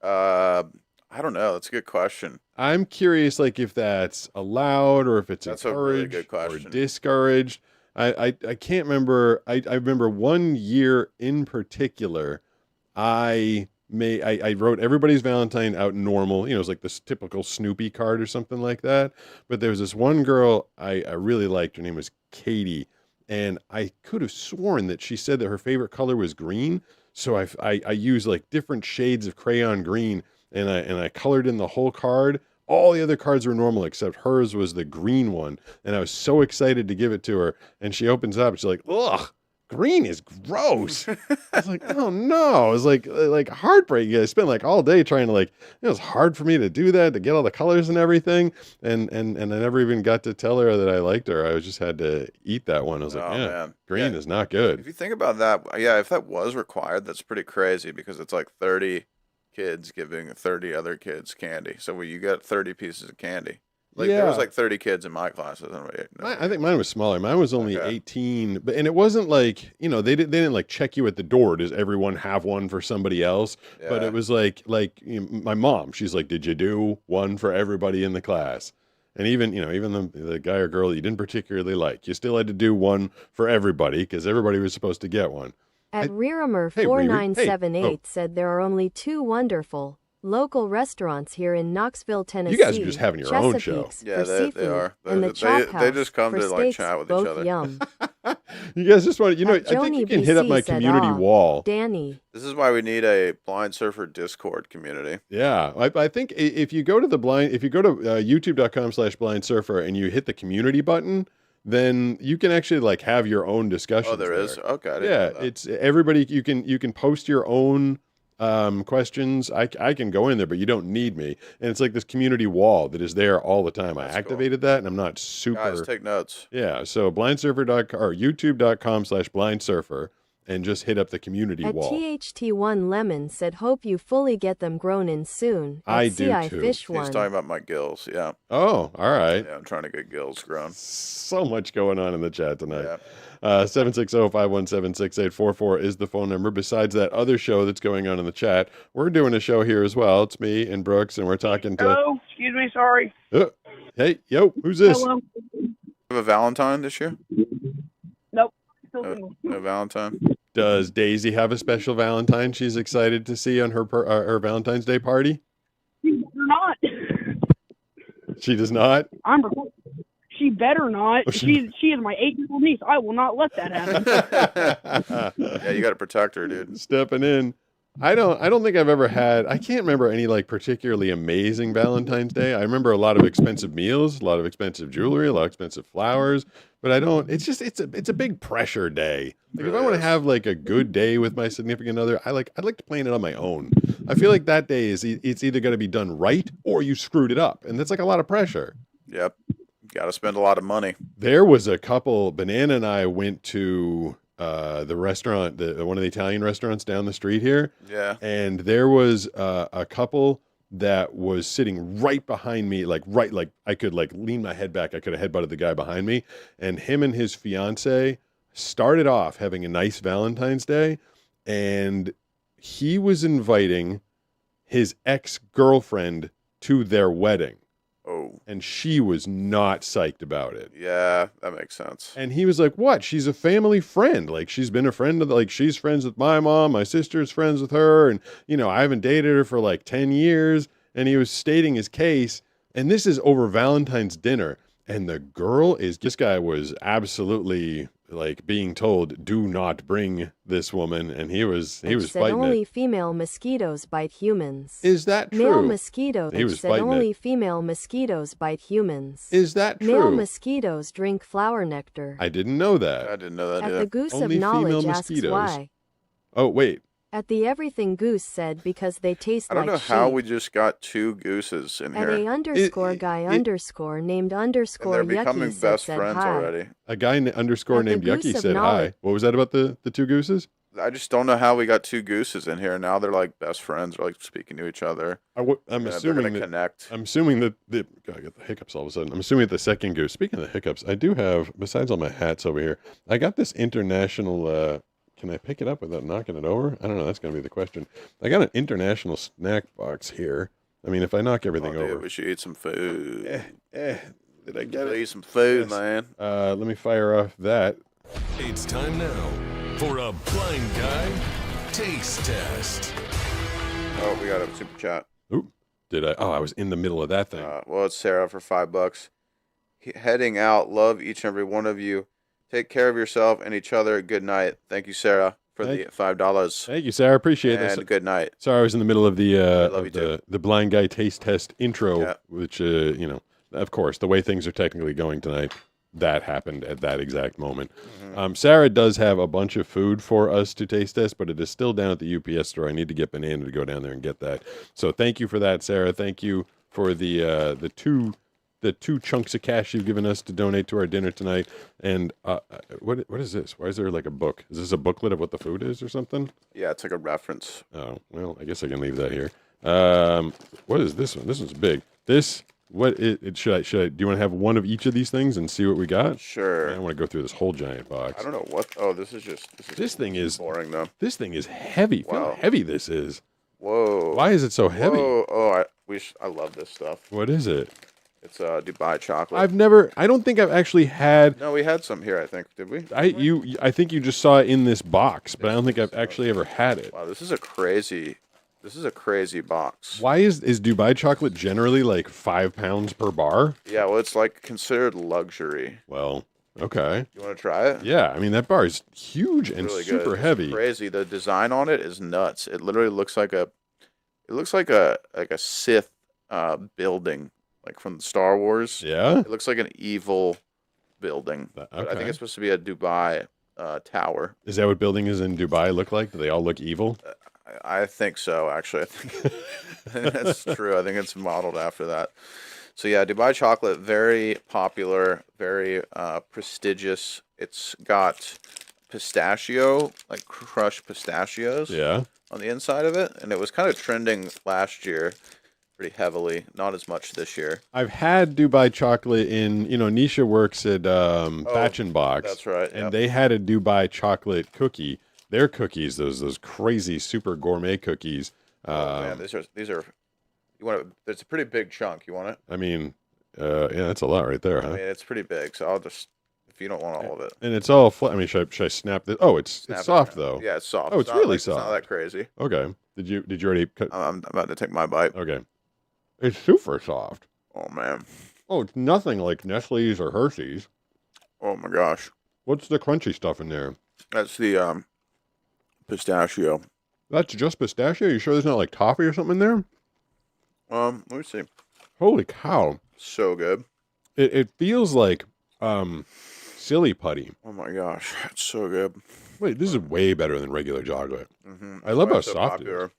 I don't know. That's a good question. I'm curious, like if that's allowed or if it's That's a really encouraged good or question. discouraged. I can't remember. I remember one year in particular. I wrote everybody's Valentine out normal. You know, it was like this typical Snoopy card or something like that. But there was this one girl I really liked. Her name was Katie, and I could have sworn that she said that her favorite color was green. So I used like different shades of crayon green, and I colored in the whole card. All the other cards were normal except hers was the green one, and I was so excited to give it to her. And she opens it up, and she's like, "Ugh, green is gross." I was like, "Oh no!" It was like heartbreaking. I spent like all day trying to it was hard for me to do that, to get all the colors and everything, and I never even got to tell her that I liked her. I just had to eat that one. I was like, Oh "Yeah, man, green yeah. is not If good." you think about that, yeah, if that was required, that's pretty crazy because it's like 30 kids giving 30 other kids candy. So you get 30 pieces of candy. Like there was Yeah. like 30 kids in my class. I don't know. I think mine was smaller. Mine was only Okay. 18, but and it wasn't like, they didn't like check you at the door. Does everyone have one for somebody else? But Yeah. it was like my mom, she's like, "Did you do one for everybody in the class?" And even the guy or girl that you didn't particularly like, you still had to do one for everybody because everybody was supposed to get one. At I- Ririmer Hey, Riri. Hey. 4978 said there are only 2 wonderful local restaurants here in Knoxville, Tennessee. You guys are just having your own show. Chesapeake's Yeah, for they seafood are. and the They Chop House they just come for to like steaks, chat with each both other. yum. You guys just want to, I At think Joni you can hit up BC my said, community "Aw, wall. Danny. This is why we need a blind surfer Discord community. Yeah, I think if you go to youtube.com/blind surfer and you hit the community button, then you can actually like have your own discussions. Oh, there is. Okay, I didn't Yeah, know that. it's everybody. You can post your own questions. I can go in there, but you don't need me. And it's like this community wall that is there all the time. That's I activated that, and I'm not super. Guys, take notes. Yeah, so blindsurfer.com or youtube.com/blindsurfer and just hit up the community At wall. THT1 Lemon said, "Hope you fully get them grown in soon." At I do, CI too. Fish He's One. talking about my gills. Yeah. Oh, all right. Yeah, I'm trying to get gills grown. So much going on in the chat tonight. Yeah. 760-517-6844 is the phone number. Besides that other show that's going on in the chat, we're doing a show here as well. It's me and Brooks, and we're talking to... Hello, excuse me, sorry. Hey, yo, who's this? Hello. Have a Valentine this year? Nope. Still No, single. no Valentine. Does Daisy have a special Valentine she's excited to see on her Valentine's Day party? She better not. She does not? I'm recording. She better not. Oh, She is my 8-year-old niece. I will not let that happen. Yeah, you got to protect her, dude. Stepping in. I don't think I've ever had, I can't remember any like particularly amazing Valentine's Day. I remember a lot of expensive meals, a lot of expensive jewelry, a lot of expensive flowers, but it's a big pressure day. Like if I Really want to is. have like a good day with my significant other, I'd like to plan it on my own. I feel like that day it's either going to be done right or you screwed it up. And that's like a lot of pressure. Yep. Got to spend a lot of money. There was a couple, Banana and I went to the restaurant, one of the Italian restaurants down the street here. Yeah. And there was a couple that was sitting right behind me, like I could like lean my head back. I could have headbutted the guy behind me. And him and his fiance started off having a nice Valentine's Day. And he was inviting his ex-girlfriend to their wedding. Oh. And she was not psyched about it. Yeah, that makes sense. And he was like, "What? She's a family friend. Like she's been a friend of she's friends with my mom, my sister's friends with her, and I haven't dated her for like 10 years." And he was stating his case, and this is over Valentine's dinner, and this guy was absolutely like being told, "Do not bring this woman," and he was Said fighting only it. female mosquitoes bite humans. Is that true? Male mosquitoes He was said fighting only it. female mosquitoes bite humans. Is that true? Male mosquitoes drink flower nectar. I didn't know that. I didn't know that At either. the Goose Only of Knowledge female asks mosquitoes. why. Oh, wait. At the Everything Goose said because they taste I don't like know how sheep. we just got 2 gooses in At here. a underscore It- guy it- underscore named And underscore they're becoming yucky best said friends hi. already. A guy underscore At the named Goose Yucky of said hi. Knowledge. What was that about the 2 gooses? I just don't know how we got 2 gooses in here. Now they're like best friends, or like speaking to each other. I'm Yeah, they're assuming gonna that. connect. I'm assuming that God, I got the hiccups all of a sudden. I'm assuming that the second goose. Speaking of the hiccups, I do have, besides all my hats over here, I got this international. Can I pick it up without knocking it over? I don't know. That's going to be the question. I got an international snack box here. I mean, if I knock Oh, everything dude, over, we should eat some food. Did I get it? Eat some food, Yes. man. Let me fire off that. It's time now for a blind guy taste test. Oh, we got a super chat. Oop. Did I? Oh, I was in the middle of that thing. Well, it's Sarah for $5. Heading out. Love each and every one of you. Take care of yourself and each other. Good night. Thank you, Sarah, for the $5. Thank you, Sarah. Appreciate this. And good night. Sorry, I was in the middle of the love you too. the blind guy taste test intro, Yeah. which you know, of course, the way things are technically going tonight, that happened at that exact moment. Sarah does have a bunch of food for us to taste test, but it is still down at the UPS store. I need to get Banana to go down there and get that. So thank you for that, Sarah. Thank you for the two chunks of cash you've given us to donate to our dinner tonight. And what is this? Why is there like a book? Is this a booklet of what the food is or something? Yeah, it's like a reference. Oh, well, I guess I can leave that here. What is this one? This one's big. What should I do you want to have one of each of these things and see what we got? Sure. I want to go through this whole giant box. I don't know what. Oh, this thing is boring though. This thing is heavy. Feel how Wow. heavy this is. Whoa. Why is it so heavy? Whoa. Oh, I love this stuff. What is it? It's Dubai chocolate. I don't think I've actually had. No, we had some here. I think did we? I think you just saw it in this box, but I don't think I've actually ever had it. Wow, this is a crazy box. Why is Dubai chocolate generally like 5 pounds per bar? Yeah, well, it's like considered luxury. Well, okay. You want to try it? Yeah, I mean that bar is huge and Really super good. heavy. It's crazy. The design on it is nuts. It literally looks like a Sith building, like from Star Wars. Yeah. It looks like an evil building. But I think Okay. it's supposed to be a Dubai tower. Is that what buildings in Dubai look like? Do they all look evil? I think so, actually. I think that's true. I think it's modeled after that. So yeah, Dubai chocolate, very popular, very prestigious. It's got pistachio, like crushed pistachios, on the inside of it, and it was kind of trending last year, pretty heavily. Not as much this year. I've had Dubai chocolate in, Nisha works at Batch and Box. That's right, And yep. they had a Dubai chocolate cookie. Their cookies, those crazy super gourmet cookies. Oh man, these are. You want it? It's a pretty big chunk. You want it? I mean, yeah, that's a lot right there, huh? I mean, it's pretty big. So I'll just, if you don't want all of it. And it's all flat. I mean, should I snap this? Oh, it's Snap it soft around. though. Yeah, it's soft. Oh, it's not really like, soft. It's not that crazy. Okay. Did you already cut? I'm about to take my bite. Okay. It's super soft. Oh man. Oh, it's nothing like Nestle's or Hershey's. Oh my gosh. What's the crunchy stuff in there? That's the pistachio. That's just pistachio? You sure there's not like toffee or something in there? Let me see. Holy cow. So good. It feels like silly putty. Oh my gosh, it's so good. Wait, this is way better than regular chocolate. Mm-hmm. I love how so soft it popular. is.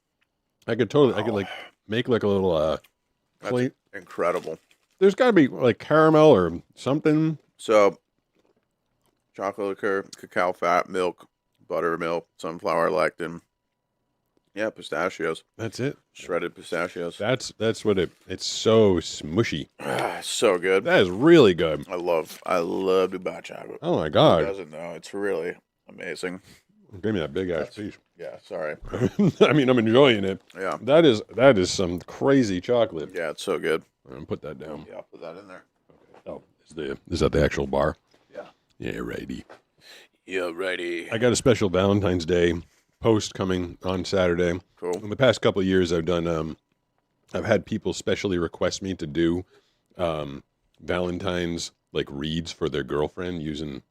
I could like make like a little That's incredible. There's got to be like caramel or something. So, chocolate liquor, cacao fat, milk, buttermilk, sunflower lectin. Yeah, pistachios. That's it. Shredded pistachios. That's what it's so smushy. So good. That is really good. I love Dubai chocolate. Oh my Who god. doesn't know? It's really amazing. Give me that big ass piece. Yeah, sorry. I mean, I'm enjoying it. Yeah. That is some crazy chocolate. Yeah, it's so good. I'm gonna put that down. Yeah, I'll put that in there. Oh, is that the actual bar? Yeah. Yeah, righty. Yeah, righty. I got a special Valentine's Day post coming on Saturday. Cool. In the past couple of years, I've done. I've had people specially request me to do Valentine's like reads for their girlfriend using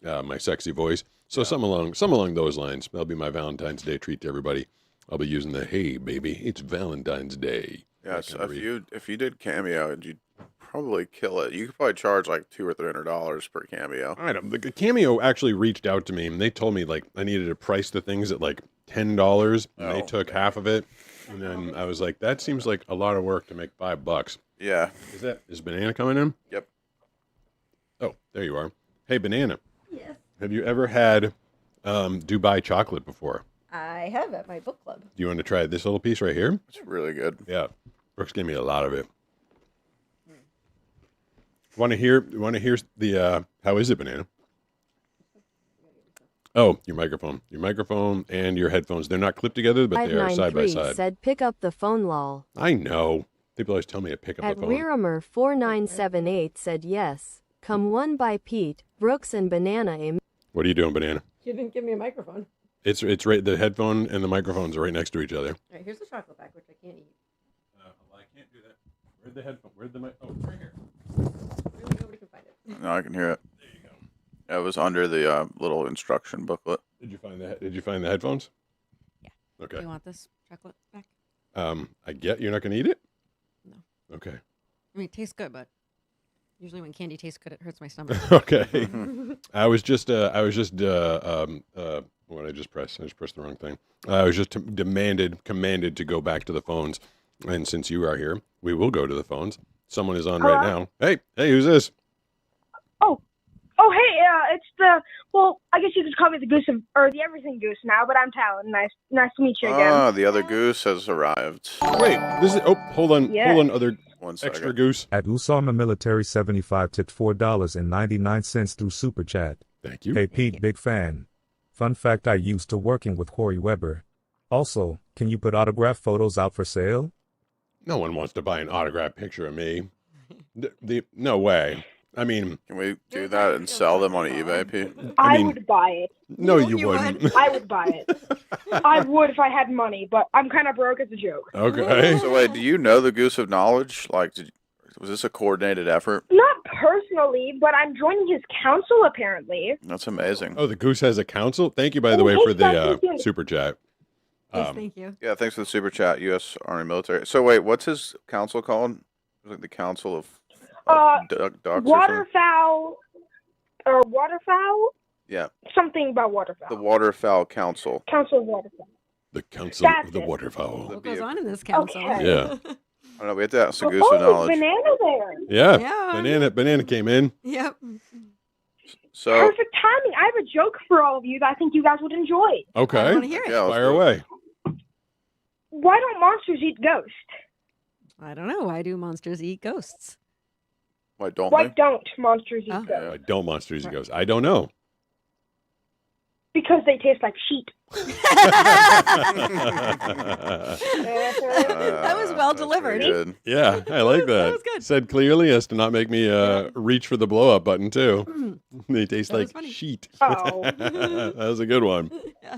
my sexy voice. So some along those lines. That'll be my Valentine's Day treat to everybody. I'll be using the "Hey baby, it's Valentine's Day." Yeah, that so kind of read. if you did Cameo, you'd probably kill it. You could probably charge like $200 or $300 per Cameo. I don't. The Cameo actually reached out to me and they told me like I needed to price the things at like $10, and they took half of it. And then I was like, that seems like a lot of work to make $5. Yeah. Is Banana coming in? Yep. Oh, there you are. Hey, Banana. Yes. Have you ever had Dubai chocolate before? I have at my book club. Do you want to try this little piece right here? It's really good. Yeah. Brooks gave me a lot of it. Want to hear the how is it, Banana? Oh, your microphone and your headphones. They're not clipped together, but they are side by 593 side. said pick up the phone lol. I know. People always tell me to pick up At the phone. Weiramer4978 said yes. Come one by Pete, Brooks, and Banana. What are you doing, Banana? You didn't give me a microphone. It's right. The headphone and the microphones are right next to each other. All right, here's the chocolate back, which I can't eat. I can't do that. Where'd the headphone? Where'd the mic? Oh, right here. Really, nobody can find it. No, I can hear it. There you go. It was under the little instruction booklet. Did you find the headphones? Yeah. Okay. Do you want this chocolate back? I get you're not gonna eat it. No. Okay. I mean, it tastes good, but usually when candy tastes good, it hurts my stomach. Okay. I was just what did I just press? I just pressed the wrong thing. I was just commanded to go back to the phones, and since you are here, we will go to the phones. Someone is on right now. Hey, who's this? Oh, hey, it's the, well, I guess you could call me the Goose or the Everything Goose now, but I'm Talon. Nice to meet you again. Ah, the other goose has arrived. Wait, this is. Oh, hold on, other 1 extra second. goose. At Usama Military 75 tipped $4.99 through Super Chat. Thank you. Hey Pete, big fan. Fun fact, I used to working with Corey Weber. Also, can you put autograph photos out for sale? No one wants to buy an autographed picture of me. No way. I mean, can we do that and sell them on eBay, Pete? I would buy it. No, you wouldn't. I would buy it. I would if I had money, but I'm kind of broke as a joke. Okay. So wait, do you know the Goose of Knowledge? Like, was this a coordinated effort? Not personally, but I'm joining his council apparently. That's amazing. Oh, the goose has a council. Thank you, by the way, for the super chat. Yes, thank you. Yeah, thanks for the super chat, U.S. Army Military. So wait, what's his council called? Like the Council of Ducks or something? Waterfowl or waterfowl? Yeah, Something about waterfowl. the Waterfowl Council. Council of waterfowl. The Council That's of the it. Waterfowl. What goes on in this council? Okay. Yeah. I don't know. We have to ask the Goose of Knowledge. Banana there. Yeah. Yeah. Banana came in. Yep. So Perfect timing. I have a joke for all of you that I think you guys would enjoy. Okay. I want to hear it. yeah, let's Fire do it. away. Why don't monsters eat ghosts? I don't know. Why do monsters eat ghosts? Why don't Why they? don't monsters eat Oh. ghosts? I don't monsters. He goes. I don't know. Because they taste like sheep. That was well delivered. Good. Yeah, I like that. That was good. Said clearly as to not make me reach for the blow up button too. They taste That was like funny. sheet. Oh. That was a good one. Yeah.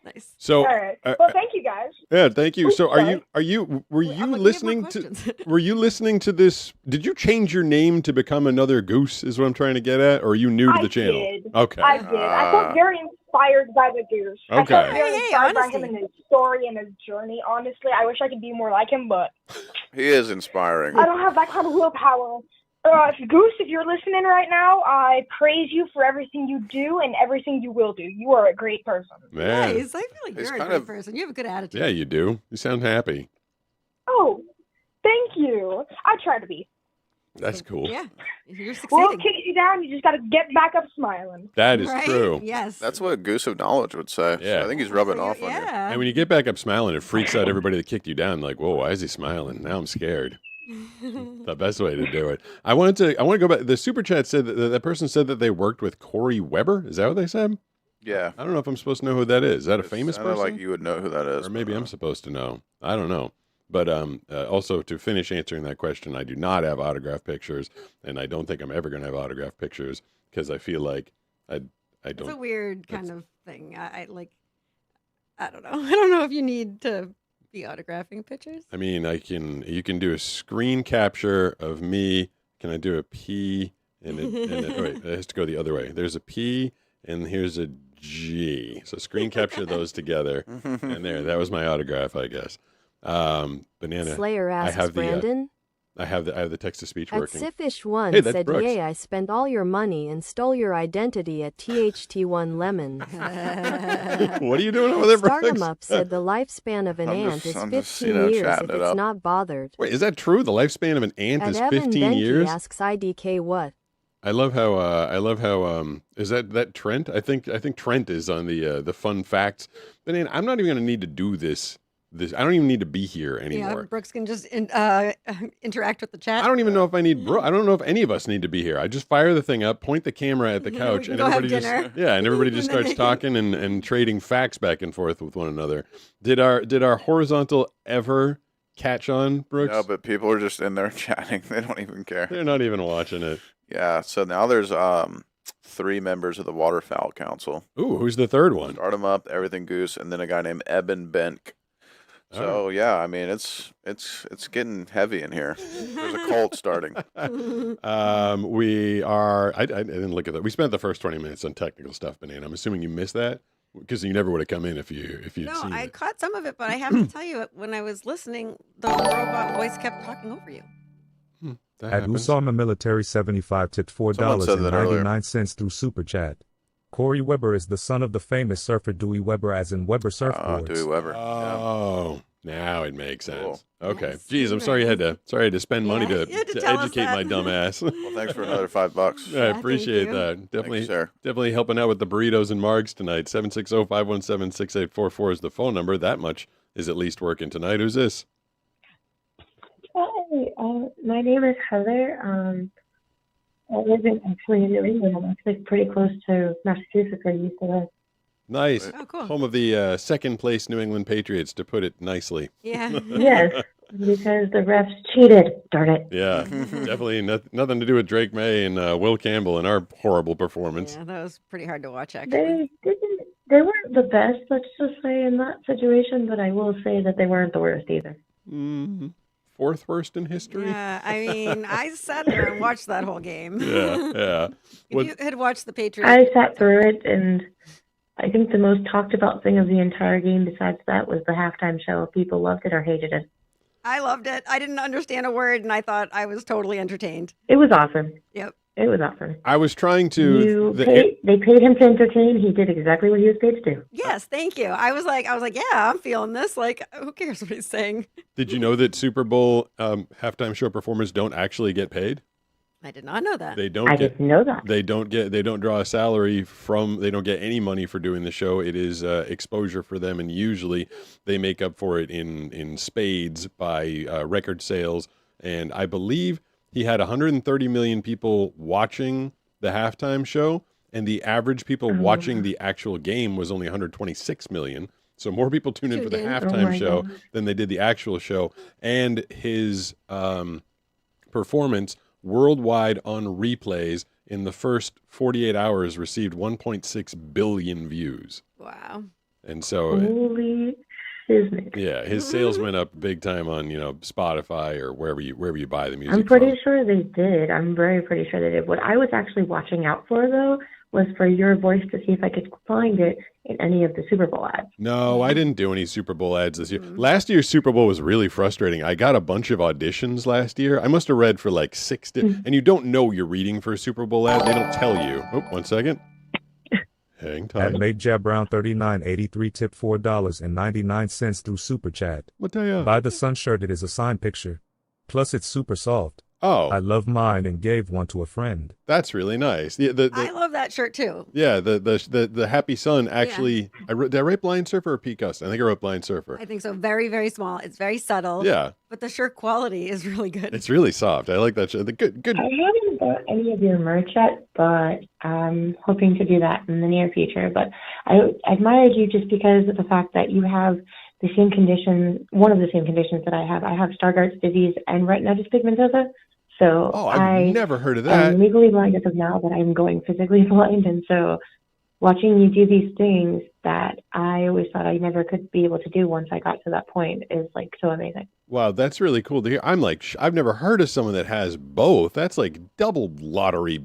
Nice. So, All right. Well, thank you guys. yeah, thank you. Oops, So, sorry. were you Wait, we have more listening to? questions. Were you listening to this? Did you change your name to become another goose? Is what I'm trying to get at, or are you new to I the channel? did. Okay. I did. I felt very inspired by the goose. I Okay. felt very Hey, inspired by honesty. him and his story and his journey. Honestly, I wish I could be more like him, but He is inspiring. I don't have that kind of willpower. Goose, if you're listening right now, I praise you for everything you do and everything you will do. You are a great person. Man. Nice. I feel like He's you're a kind great of- person. You have a good attitude. Yeah, you do. You sound happy. Oh, thank you. I try to be. That's cool. Yeah. You're Well, succeeding. kicks you down, you just got to get back up smiling. That is Right? true. Yes. That's what Goose of Knowledge would say. Yeah. So I think he's rubbing So off you're- on you. yeah. And when you get back up smiling, it freaks out everybody that kicked you down. Like, whoa, why is he smiling? Now I'm scared. The best way to do it. I want to go back. The super chat said that person said that they worked with Corey Weber. Is that what they said? Yeah. I don't know if I'm supposed to know who that is. Is that a It famous sounded person? like you would know who that is. Or maybe but, I'm supposed to know. I don't know. But also to finish answering that question, I do not have autograph pictures, and I don't think I'm ever going to have autograph pictures because I feel like I It's a don't. weird kind of thing. I like. I don't know. I don't know if you need to be autographing pictures. I mean, you can do a screen capture of me. Can I do a P and oh, wait, it has to go the other way. There's a P and here's a G. So screen capture those together, and that was my autograph, I guess. Banana. Slayer I asks have the Brandon. I have the text to speech At working. Siffish1 Hey, that's said, Brooks. yay, I spent all your money and stole your identity at THT1 Lemon. What are you doing over there, Brooks? Stardom Up said the lifespan of an I'm ant just- is I'm 15 just, you know, years chatting if it it's up. not bothered. Wait, is that true? The lifespan of an ant At is Evan 15 Benke years? asks IDK what? I love how is that Trent? I think Trent is on the fun facts. But I'm not even going to need to do this. I don't even need to be here Yeah, anymore. Brooks can just interact with the chat. I don't even know if I need I don't know if any of us need to be here. I just fire the thing up, point the camera at the We couch, can and go have everybody just dinner. and everybody just And then starts they can- talking and trading facts back and forth with one another. Did our horizontal ever catch on, Brooks? No, but people are just in there chatting. They don't even care. They're not even watching it. Yeah. So now there's 3 members of the Waterfowl Council. Ooh, who's the third one? Start 'em up, everything goose, and then a guy named Eben Benk. So yeah, I mean it's getting heavy in here. There's a cult starting. We are. I didn't look at that. We spent the first 20 minutes on technical stuff, Banana. I'm assuming you missed that because you never would have come in if you'd No, seen I it. caught some of it, but I have to tell you, when I was listening, the robot voice kept talking over you. That At happens. Usama Military 75 tipped Someone said that earlier. $4.99 through Super Chat. Corey Weber is the son of the famous surfer Dewey Weber, as in Weber Surfboards. Dewey Weber. Oh, now it makes sense. Cool. Okay. Yes, Geez, I'm sorry you had to spend money Yeah, to, you had to to tell us educate my that. dumb ass. Well, thanks for another $5. I appreciate you. that. Definitely, you, sir. definitely helping out with the burritos and margs tonight. 760-517-6844 is the phone number. That much is at least working tonight. Who's this? Hi, my name is Heather. I live actually in New England. I'm actually pretty close to Massachusetts where you used to live. Nice. Oh, cool. Home of the second place New England Patriots, to put it nicely. Yeah. Yes, because the refs cheated. Darn it. Yeah, definitely nothing to do with Drake May and Will Campbell and our horrible performance. Yeah, that was pretty hard to watch, actually. They didn't. They weren't the best, let's just say, in that situation. But I will say that they weren't the worst either. Fourth worst in history? Yeah, I mean, I sat there and watched that whole game. Yeah. If you had watched the Patriots, I sat through it, and I think the most talked about thing of the entire game, besides that, was the halftime show. People loved it or hated it. I loved it. I didn't understand a word, and I thought I was totally entertained. It was awesome. Yep. It was awesome. I was trying to. They paid him to entertain. He did exactly what he was paid to do. Yes, thank you. I was like, yeah, I'm feeling this. Like, who cares what he's saying? Did you know that Super Bowl halftime show performers don't actually get paid? I did not know that. They don't. I didn't know that. They don't draw a salary from. They don't get any money for doing the show. It is exposure for them, and usually they make up for it in spades by record sales. And I believe he had 130 million people watching the halftime show, and the average people watching the actual game was only 126 million. So more people tuned in for the halftime show than they did the actual show. And his performance worldwide on replays in the first 48 hours received 1.6 billion views. Wow. And so, Holy shiznit. yeah, his sales went up big time on, Spotify or wherever you buy the music. I'm pretty sure they did. I'm very pretty sure they did. What I was actually watching out for, though, was for your voice to see if I could find it in any of the Super Bowl ads. No, I didn't do any Super Bowl ads this year. Last year's Super Bowl was really frustrating. I got a bunch of auditions last year. I must have read for like 6 and you don't know you're reading for a Super Bowl ad. They don't tell you. Oh, 1 second. Hang tight. At Made Jab Brown 3983 tipped $4.99 through Super Chat. What the hell? Buy the sun shirt, it is a signed picture. Plus it's super soft. Oh. I love mine and gave one to a friend. That's really nice. Yeah, I love that shirt too. yeah, the Happy Sun actually. Did I write Blind Surfer or Picos? I think I wrote Blind Surfer. I think so. Very, very small. It's very subtle. Yeah. But the shirt quality is really good. It's really soft. I like that shirt. Good. I haven't bought any of your merch yet, but I'm hoping to do that in the near future. But I admired you just because of the fact that you have the same condition, one of the same conditions that I have. I have Stargardt's disease and retinitis pigmentosa. So I've never heard of that. I'm legally blind as of now, but I'm going physically blind. And so watching you do these things that I always thought I never could be able to do once I got to that point is like so amazing. Wow, that's really cool to hear. I'm like, I've never heard of someone that has both. That's like double lottery.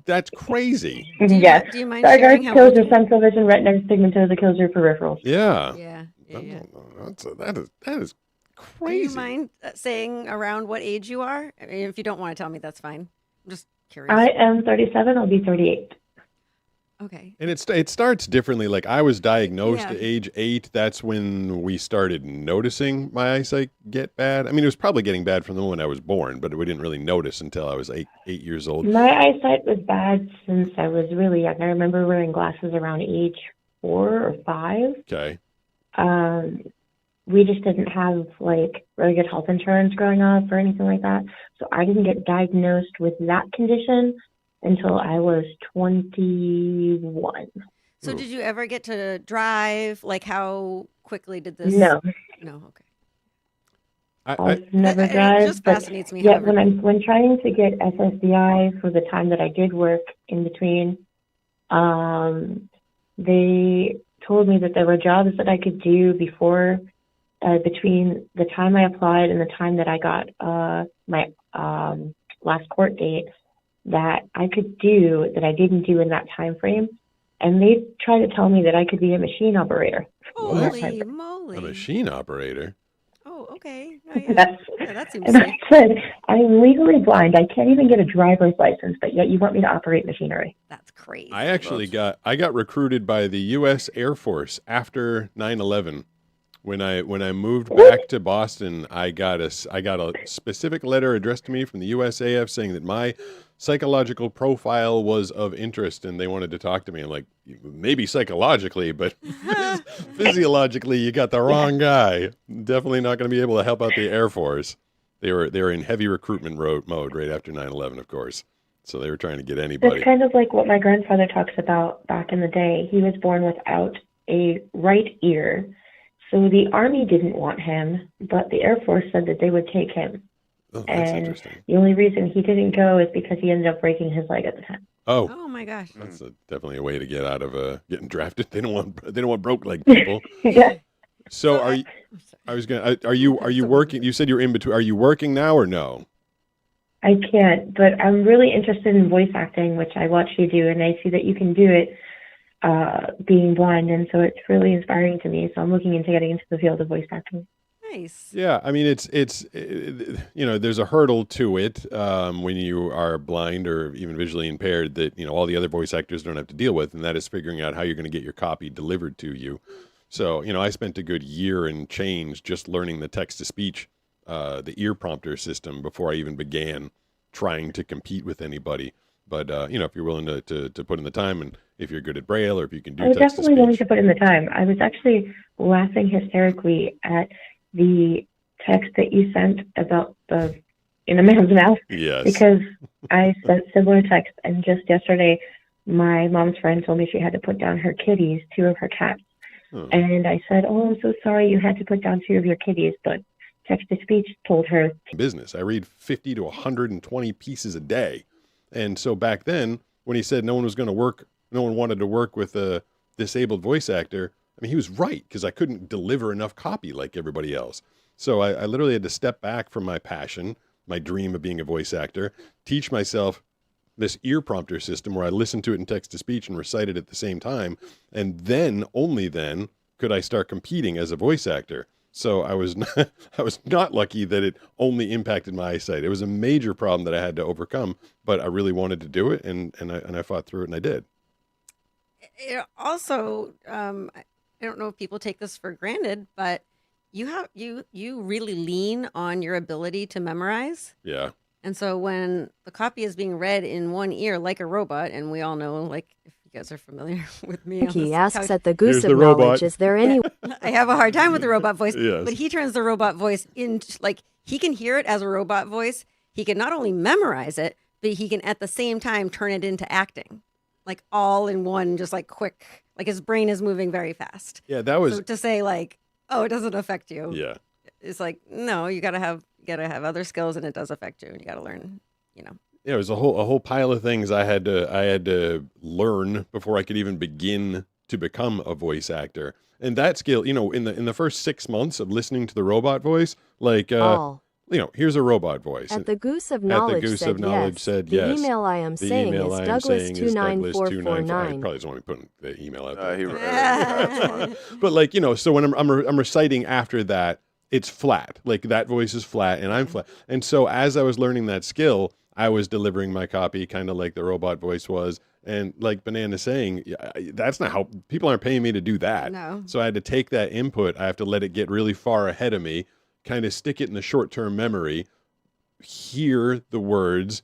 That's crazy. Yes. Do you mind sharing Stargardt how kills much your central vision, retinitis pigmentosa kills your peripherals. Yeah. Yeah. That is Do crazy. you mind saying around what age you are? I mean, if you don't want to tell me, that's fine. I'm just curious. I am 37. I'll be 38. Okay. And it starts differently. Like I was diagnosed Yeah. at age 8. That's when we started noticing my eyesight get bad. I mean, it was probably getting bad from the moment I was born, but we didn't really notice until I was 8 years old. My eyesight was bad since I was really young. I remember wearing glasses around age 4 or 5. Okay. We just didn't have like really good health insurance growing up or anything like that. So I didn't get diagnosed with that condition until I was 21. So did you ever get to drive? Like how quickly did this? No. No. Okay. also never It drive. just But fascinates me. yeah, However, when trying to get SSDI for the time that I did work in between, they told me that there were jobs that I could do before, between the time I applied and the time that I got my last court date, that I could do that I didn't do in that time frame. And they tried to tell me that I could be a machine operator. in that time holy frame. moly! A machine operator. Oh, okay. Oh, yeah. That's, Yeah, that seems and safe. I said, I'm legally blind. I can't even get a driver's license, but yet you want me to operate machinery. That's crazy. I actually got recruited by the U.S. Air Force after 9/11. When I moved back to Boston, I got a specific letter addressed to me from the USAF saying that my psychological profile was of interest, and they wanted to talk to me. I'm like, maybe psychologically, but physiologically, you got the wrong guy. Definitely not going to be able to help out the Air Force. They were in heavy recruitment mode right after 9/11, of course. So they were trying to get anybody. That's kind of like what my grandfather talks about back in the day. He was born without a right ear. So the Army didn't want him, but the Air Force said that they would take him. Oh, that's and interesting. the only reason he didn't go is because he ended up breaking his leg at the time. Oh, Oh my gosh. that's definitely a way to get out of getting drafted. They don't want broke leg people. Yeah. So are you? Are you working? You said you're in between. Are you working now or no? I can't, but I'm really interested in voice acting, which I watch you do, and I see that you can do it being blind, and so it's really inspiring to me. So I'm looking into getting into the field of voice acting. Nice. Yeah, I mean it's there's a hurdle to it when you are blind or even visually impaired that all the other voice actors don't have to deal with, and that is figuring out how you're going to get your copy delivered to you. So I spent a good year and change just learning the text to speech, the ear prompter system before I even began trying to compete with anybody. But if you're willing to put in the time, and if you're good at Braille, or if you can do I was text to definitely willing speech. to put in the time. I was actually laughing hysterically at the text that you sent about the in a man's mouth. Yes. Because I sent similar text, and just yesterday, my mom's friend told me she had to put down her kitties, 2 of her cats. Oh. And I said, "Oh, I'm so sorry you had to put down 2 of your kitties," but text to speech told her. Business. I read 50 to 120 pieces a day. And so back then, when he said no one wanted to work with a disabled voice actor, I mean, he was right, because I couldn't deliver enough copy like everybody else. So I literally had to step back from my passion, my dream of being a voice actor, teach myself this ear prompter system where I listened to it in text to speech and recite it at the same time. And then, only then, could I start competing as a voice actor. So I was not lucky that it only impacted my eyesight. It was a major problem that I had to overcome, but I really wanted to do it, and I fought through it, and I did. Also, I don't know if people take this for granted, but you really lean on your ability to memorize. Yeah. And so when the copy is being read in one ear like a robot, and we all know, like, if you guys are familiar with me, on He this asks couch- at the Goose Here's of the Knowledge, robot. is there any... I have a hard time with the robot voice, Yes. but he turns the robot voice in, like, he can hear it as a robot voice. He can not only memorize it, but he can at the same time turn it into acting, like all in one, just like quick, like his brain is moving very fast. Yeah, that was... So to say like, oh, it doesn't affect you. Yeah. It's like, no, you gotta have other skills, and it does affect you, and you gotta learn, Yeah, it was a whole pile of things I had to learn before I could even begin to become a voice actor. And that skill, in the first 6 months of listening to the robot voice, like All. here's a robot voice. At the Goose of At the Knowledge Goose said of Knowledge yes. said the yes. email I am The saying email is I am saying is Douglas29449. Probably doesn't want me putting the email out there. Yeah. But so when I'm reciting after that, it's flat. Like that voice is flat and I'm flat. And so as I was learning that skill, I was delivering my copy kind of like the robot voice was. And like Banana's saying, that's not how people aren't paying me to do that. No. So I had to take that input. I have to let it get really far ahead of me, kind of stick it in the short-term memory, hear the words,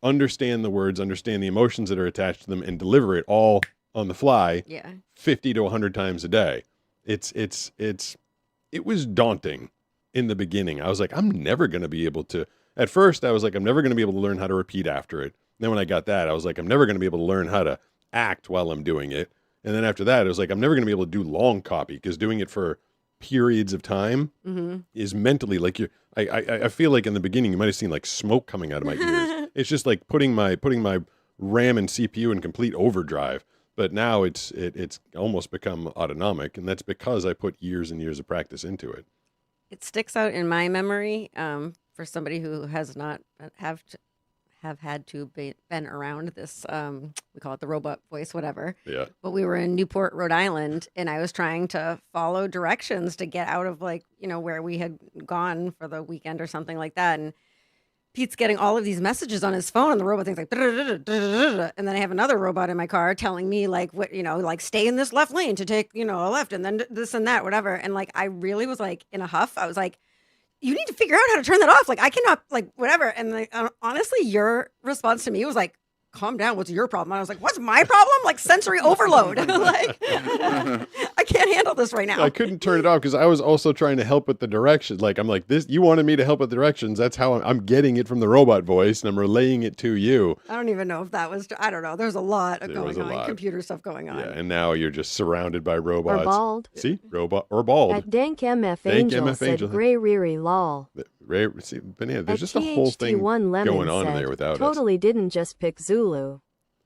understand the emotions that are attached to them, and deliver it all on the fly. Yeah. 50 to 100 times a day. It was daunting in the beginning. I was like, I'm never going to be able to. At first, I was like, I'm never going to be able to learn how to repeat after it. Then when I got that, I was like, I'm never going to be able to learn how to act while I'm doing it. And then after that, it was like, I'm never going to be able to do long copy, because doing it for periods of time is mentally like you. I feel like in the beginning you might have seen like smoke coming out of my ears. It's just like putting my RAM and CPU in complete overdrive. But now it's almost become autonomic, and that's because I put years and years of practice into it. It sticks out in my memory for somebody who has not have had to been around this. We call it the robot voice, whatever. Yeah. But we were in Newport, Rhode Island, and I was trying to follow directions to get out of where we had gone for the weekend or something like that, and Pete's getting all of these messages on his phone, and the robot thing's like, and then I have another robot in my car telling me stay in this left lane to take, a left, and then this and that, whatever. And I really was in a huff. I was like, you need to figure out how to turn that off. I cannot whatever. And honestly, your response to me was like, calm down. What's your problem? And I was like, what's my problem? Sensory overload. I can't handle this right now. I couldn't turn it off because I was also trying to help with the directions. I'm like, this, you wanted me to help with the directions. That's how I'm getting it from the robot voice, and I'm relaying it to you. I don't even know if that was, I don't know. There's a lot going on, computer stuff going on. Yeah, and now you're just surrounded by robots. Or bald. See? Robot or bald. At Dank MF Dank Angel MF said Angel. Gray Riri lol. See, Banana, there's At just a whole thing THT1 Lemon going on in said, there without us. totally didn't just pick Zulu.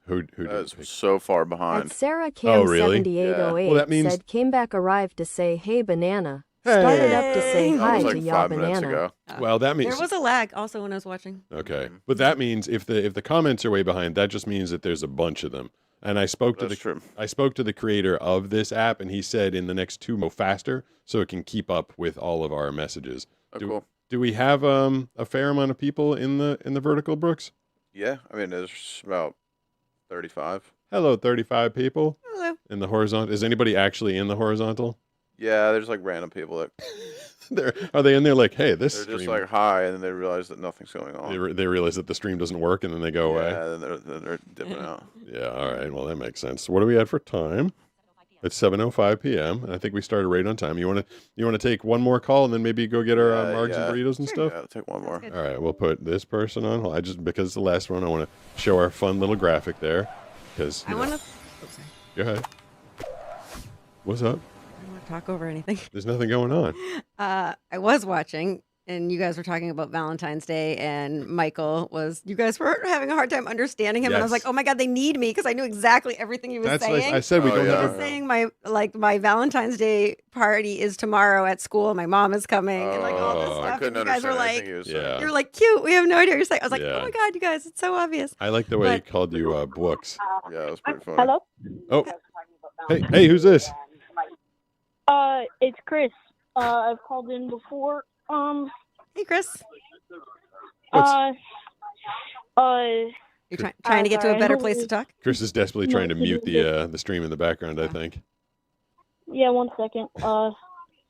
Who That's so far behind. At Sarah Cam 7808 Well, that means... said came back arrived to say hey banana. Started up to say hi to ya banana. Well, that means there was a lag also when I was watching. Okay, but that means if the comments are way behind, that just means that there's a bunch of them. And I spoke to the creator of this app, and he said in the next 2 go faster so it can keep up with all of our messages. Cool. Do we have a fair amount of people in the vertical, Brooks? Yeah, I mean there's about 35. Hello, 35 people. Hello. In the horizontal. Is anybody actually in the horizontal? Yeah, there's random people that are they in there hey, this they're stream... just hi, and then they realize that nothing's going on. They realize that the stream doesn't work, and then they go away. Yeah, then they're dipping out. Yeah, all right. Well, that makes sense. What do we have for time? It's 7:05 p.m. and I think we started right on time. You want to take one more call and then maybe go get our margs and burritos and stuff? Yeah, I'll take one more. All right, we'll put this person on. Well, because it's the last one, I want to show our fun little graphic there. Because I want to. Go ahead. What's up? I don't want to talk over anything. There's nothing going on. I was watching, and you guys were talking about Valentine's Day, and you guys were having a hard time understanding him, and I was like, oh my God, they need me, because I knew exactly everything he was saying. I said we don't He have was saying my Valentine's Day party is tomorrow at school, my mom is coming, and all this stuff. I couldn't and you guys were understand like, anything he was saying. you were like, cute, we have no idea what you're saying. I was like, oh my God, you guys, it's so obvious. I like the way he called you books. Yeah, it was pretty funny. Hello? Oh. Hey, who's this? It's Chris. I've called in before. Hey, Chris. You're trying to get to a better place to talk? Chris is desperately trying to mute the stream in the background, I think. Yeah, 1 second. I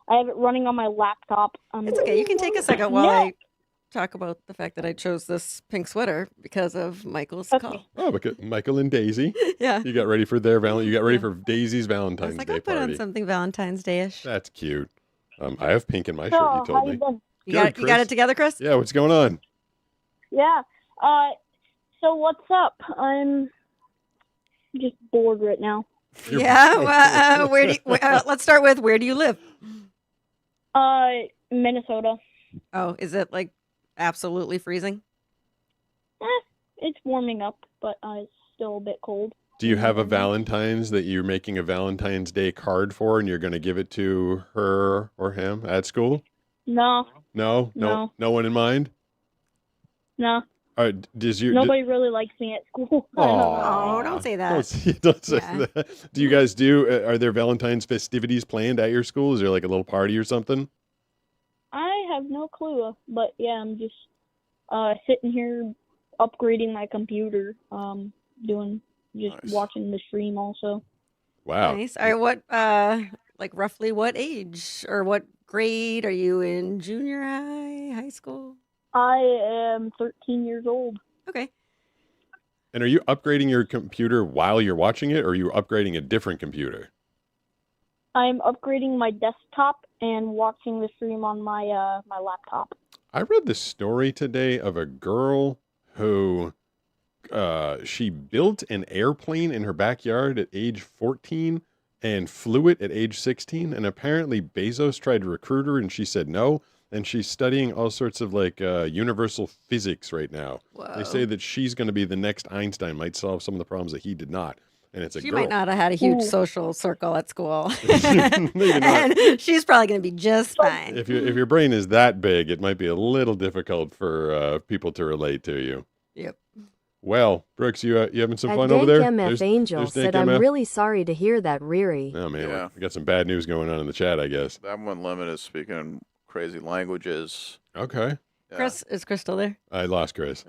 have it running on my laptop. It's okay. You can take a second while I talk about the fact that I chose this pink sweater because of Michael's call. Oh, because Michael and Daisy. Yeah. You got ready for for Daisy's Valentine's Day I'll put party. on something Valentine's Day-ish. That's cute. I have pink in my shirt, you told me. You got it together, Chris? Yeah, what's going on? Yeah. So what's up? I'm just bored right now. Yeah. Let's start with, where do you live? Minnesota. Oh, is it absolutely freezing? It's warming up, but it's still a bit cold. Do you have a Valentine's that you're making a Valentine's Day card for, and you're going to give it to her or him at school? No. No one in mind? No. All right, Nobody really likes me at school. Oh, don't say that. Don't say that. Do you guys are there Valentine's festivities planned at your school? Is there a little party or something? I have no clue, but yeah, I'm just sitting here upgrading my computer, watching the stream also. Wow. Nice. All right, what roughly what age or what grade are you in? Junior high school? I am 13 years old. Okay. And are you upgrading your computer while you're watching it, or are you upgrading a different computer? I'm upgrading my desktop and watching the stream on my my laptop. I read the story today of a girl who she built an airplane in her backyard at age 14, and flew it at age 16. And apparently Bezos tried to recruit her and she said no. And she's studying all sorts of like universal physics right now. They say Whoa. that she's going to be the next Einstein, might solve some of the problems that he did not. And it's a She girl. might not have had a huge social circle at school. Maybe not. And she's probably going to be just fine. If your brain is that big, it might be a little difficult for people to relate to you. Yep. Well, Brooks, you having some At fun over there? DankMF Angel there's said, Dank I'm MF. really sorry to hear that, Riri. Oh, man, Yeah. we got some bad news going on in the chat, I guess. That one limit is speaking in crazy languages. Okay. Yeah. Chris, is Chris still there? I lost Chris.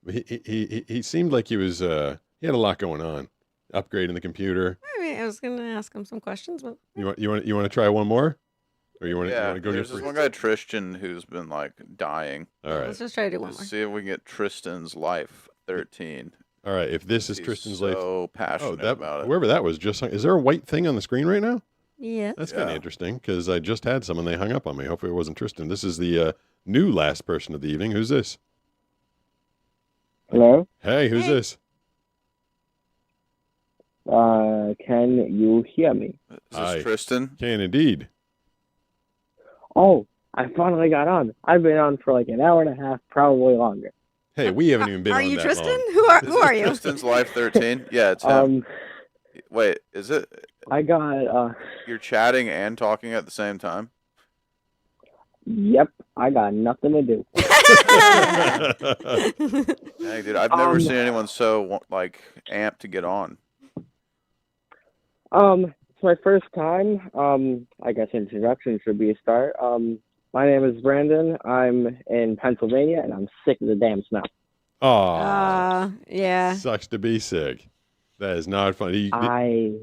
He seemed like he was he had a lot going on, upgrading the computer. I mean, I was going to ask him some questions, but You want to try one more, or you want Yeah, to go get there's this one guy, Tristan, who's been like dying. All right. let's just try to do one Let's more. see if we can get Tristan's life 13. All right. If this is He's Tristan's life, so passionate about it. whoever that was just hung, is there a white thing on the screen right now? Yeah. That's kind of interesting because I just had some and they hung up on me. Hopefully it wasn't Tristan. This is the new last person of the evening. Who's this? Hello? Hey, who's this? Can you hear me? Is this Tristan? Can indeed. Oh, I finally got on. I've been on for like an hour and a half, probably longer. Hey, we haven't even been Are on you that Tristan? long. Who are you? Tristan's life 13? Yeah, it's him. Wait, is it? I got, You're chatting and talking at the same time? yep, I got nothing to do. Dang, dude, I've never seen anyone so, like, amped to get on. It's my first time. I guess introduction should be a start. My name is Brandon. I'm in Pennsylvania, and I'm sick of the damn snow. Aw. Yeah. Sucks to be sick. That is not funny. I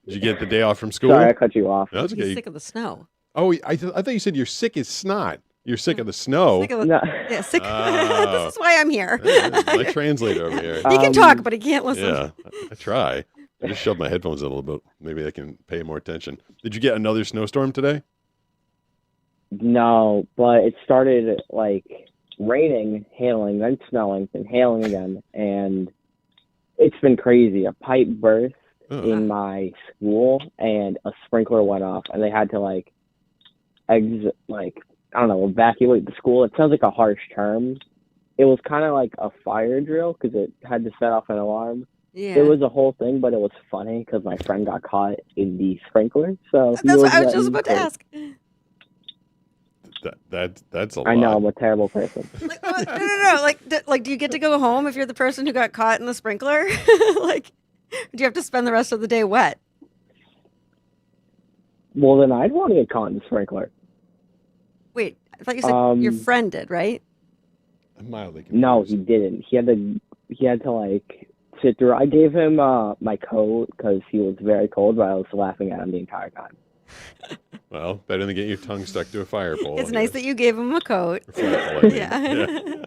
Did you get the day off from school? Sorry, I cut you off. No, that's He's okay. sick of the snow. Oh, I thought you said you're sick as snot. You're sick of the snow. Sick of the, yeah, sick. Oh. This is why I'm here. My translator over here. He can talk, but he can't listen. Yeah, I try. I just shoved my headphones in a little bit. Maybe I can pay more attention. Did you get another snowstorm today? No, but it started like raining, hailing, then snowing, then hailing again, and it's been crazy. A pipe burst in my school, and a sprinkler went off, and they had to like exit, like I don't know, evacuate the school. It sounds like a harsh term. It was kind of like a fire drill because it had to set off an alarm. Yeah. It was a whole thing, but it was funny because my friend got caught in the sprinkler. So he That's what I was letting just about to go. ask. That's a lot. I know I'm a terrible person. No. Like, do you get to go home if you're the person who got caught in the sprinkler? Like, do you have to spend the rest of the day wet? Well, then I'd want to get caught in the sprinkler. Wait, I thought you said your friend did, right? I'm mildly confused. No, he didn't. He had to like sit through. I gave him my coat because he was very cold, but I was laughing at him the entire time. Well, better than getting your tongue stuck to a fire pole. It's nice that you gave him a coat. Yeah.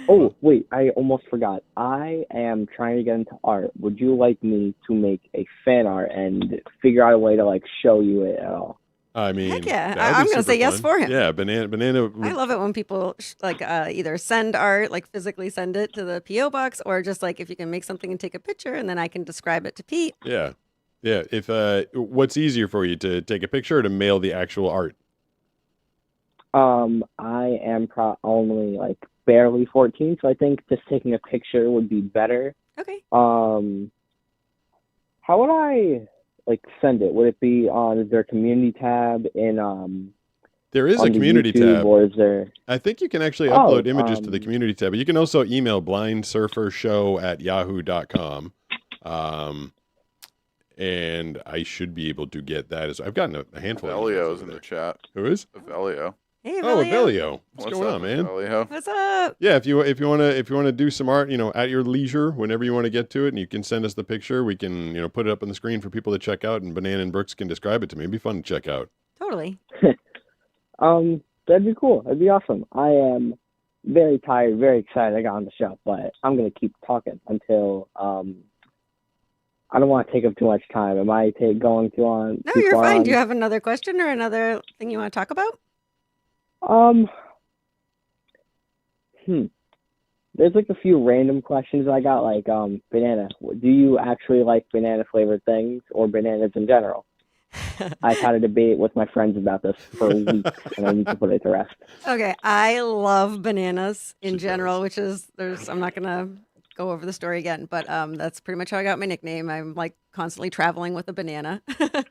Oh, wait, I almost forgot. I am trying to get into art. Would you like me to make a fan art and figure out a way to like show you it at all? I mean, Heck yeah. that would be I'm gonna super say yes fun. for him. Yeah, banana. I love it when people either send art, like physically send it to the PO box, or just like if you can make something and take a picture, and then I can describe it to Pete. Yeah. If what's easier for you, to take a picture or to mail the actual art? I am only like barely 14, so I think just taking a picture would be better. Okay. How would I like send it? Would it be on their community tab in There is on a the community YouTube, tab. or is there? I think you can actually Oh, upload images to the community tab, but you can also email blindsurfershow@yahoo.com. And I should be able to get that. I've gotten a handful of Elio's in the chat. Who is? Avelio. Hey, Oh, Avelio. Avelio. What's going up, on, man? Avelio? What's up? Yeah, if you want to do some art, at your leisure, whenever you want to get to it, and you can send us the picture, we can put it up on the screen for people to check out, and Banana and Brooks can describe it to me. It'd be fun to check out. Totally. That'd be cool. That'd be awesome. I am very tired, very excited I got on the show, but I'm gonna keep talking until I don't want to take up too much time. Am I going too on? No, too you're far fine. on? Do you have another question or another thing you want to talk about? there's like a few random questions I got, like banana. Do you actually like banana flavored things or bananas in general? I've had a debate with my friends about this for weeks, and I need to put it to rest. Okay, I love bananas in general, which is I'm not gonna go over the story again, but that's pretty much how I got my nickname. I'm like constantly traveling with a banana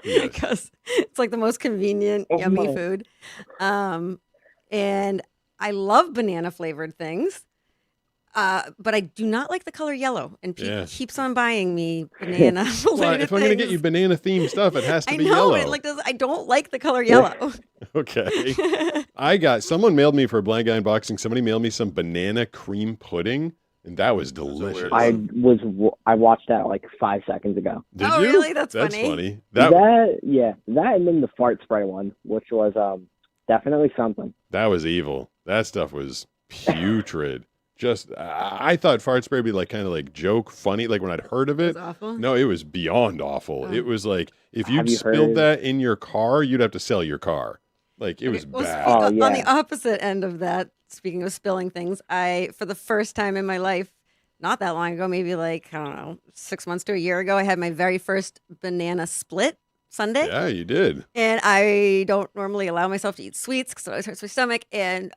because it's like the most convenient, yummy my. food. And I love banana flavored things. But I do not like the color yellow, and Pete keeps on buying me banana flavored Well, if I'm going to get you banana themed stuff, it has to be yellow. I know, I don't like the color yellow. Okay. Someone mailed me for a Blind Guy Unboxing, somebody mailed me some banana cream pudding, and that was delicious. I watched that like 5 seconds ago. Did Oh, you? really? That's funny. That and then the fart spray one, which was definitely something. That was evil. That stuff was putrid. Just, I thought fart spray would be like kind of like joke funny, like when I'd heard of it. It was awful? No, it was beyond awful. Oh. It was like if Have you'd you spilled heard- that in your car, you'd have to sell your car. Like it was Well, bad. Oh, yeah. On the opposite end of that, speaking of spilling things, for the first time in my life, not that long ago, maybe like, I don't know, 6 months to a year ago, I had my very first banana split sundae. Yeah, you did. And I don't normally allow myself to eat sweets because it always hurts my stomach. And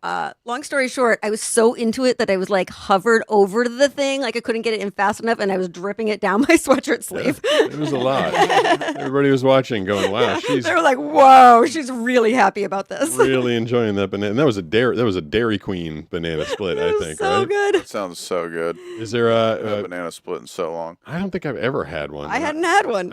long story short, I was so into it that I was like hovered over the thing. Like I couldn't get it in fast enough and I was dripping it down my sweatshirt sleeve. Yeah, it was a lot. Everybody was watching going, wow, she's They were like, whoa, she's really happy about this. really enjoying that banana. And that was a Dairy Queen banana split, I think, so right? good. That sounds so good. Is there a banana split in so long? I don't think I've ever had one. I hadn't had one.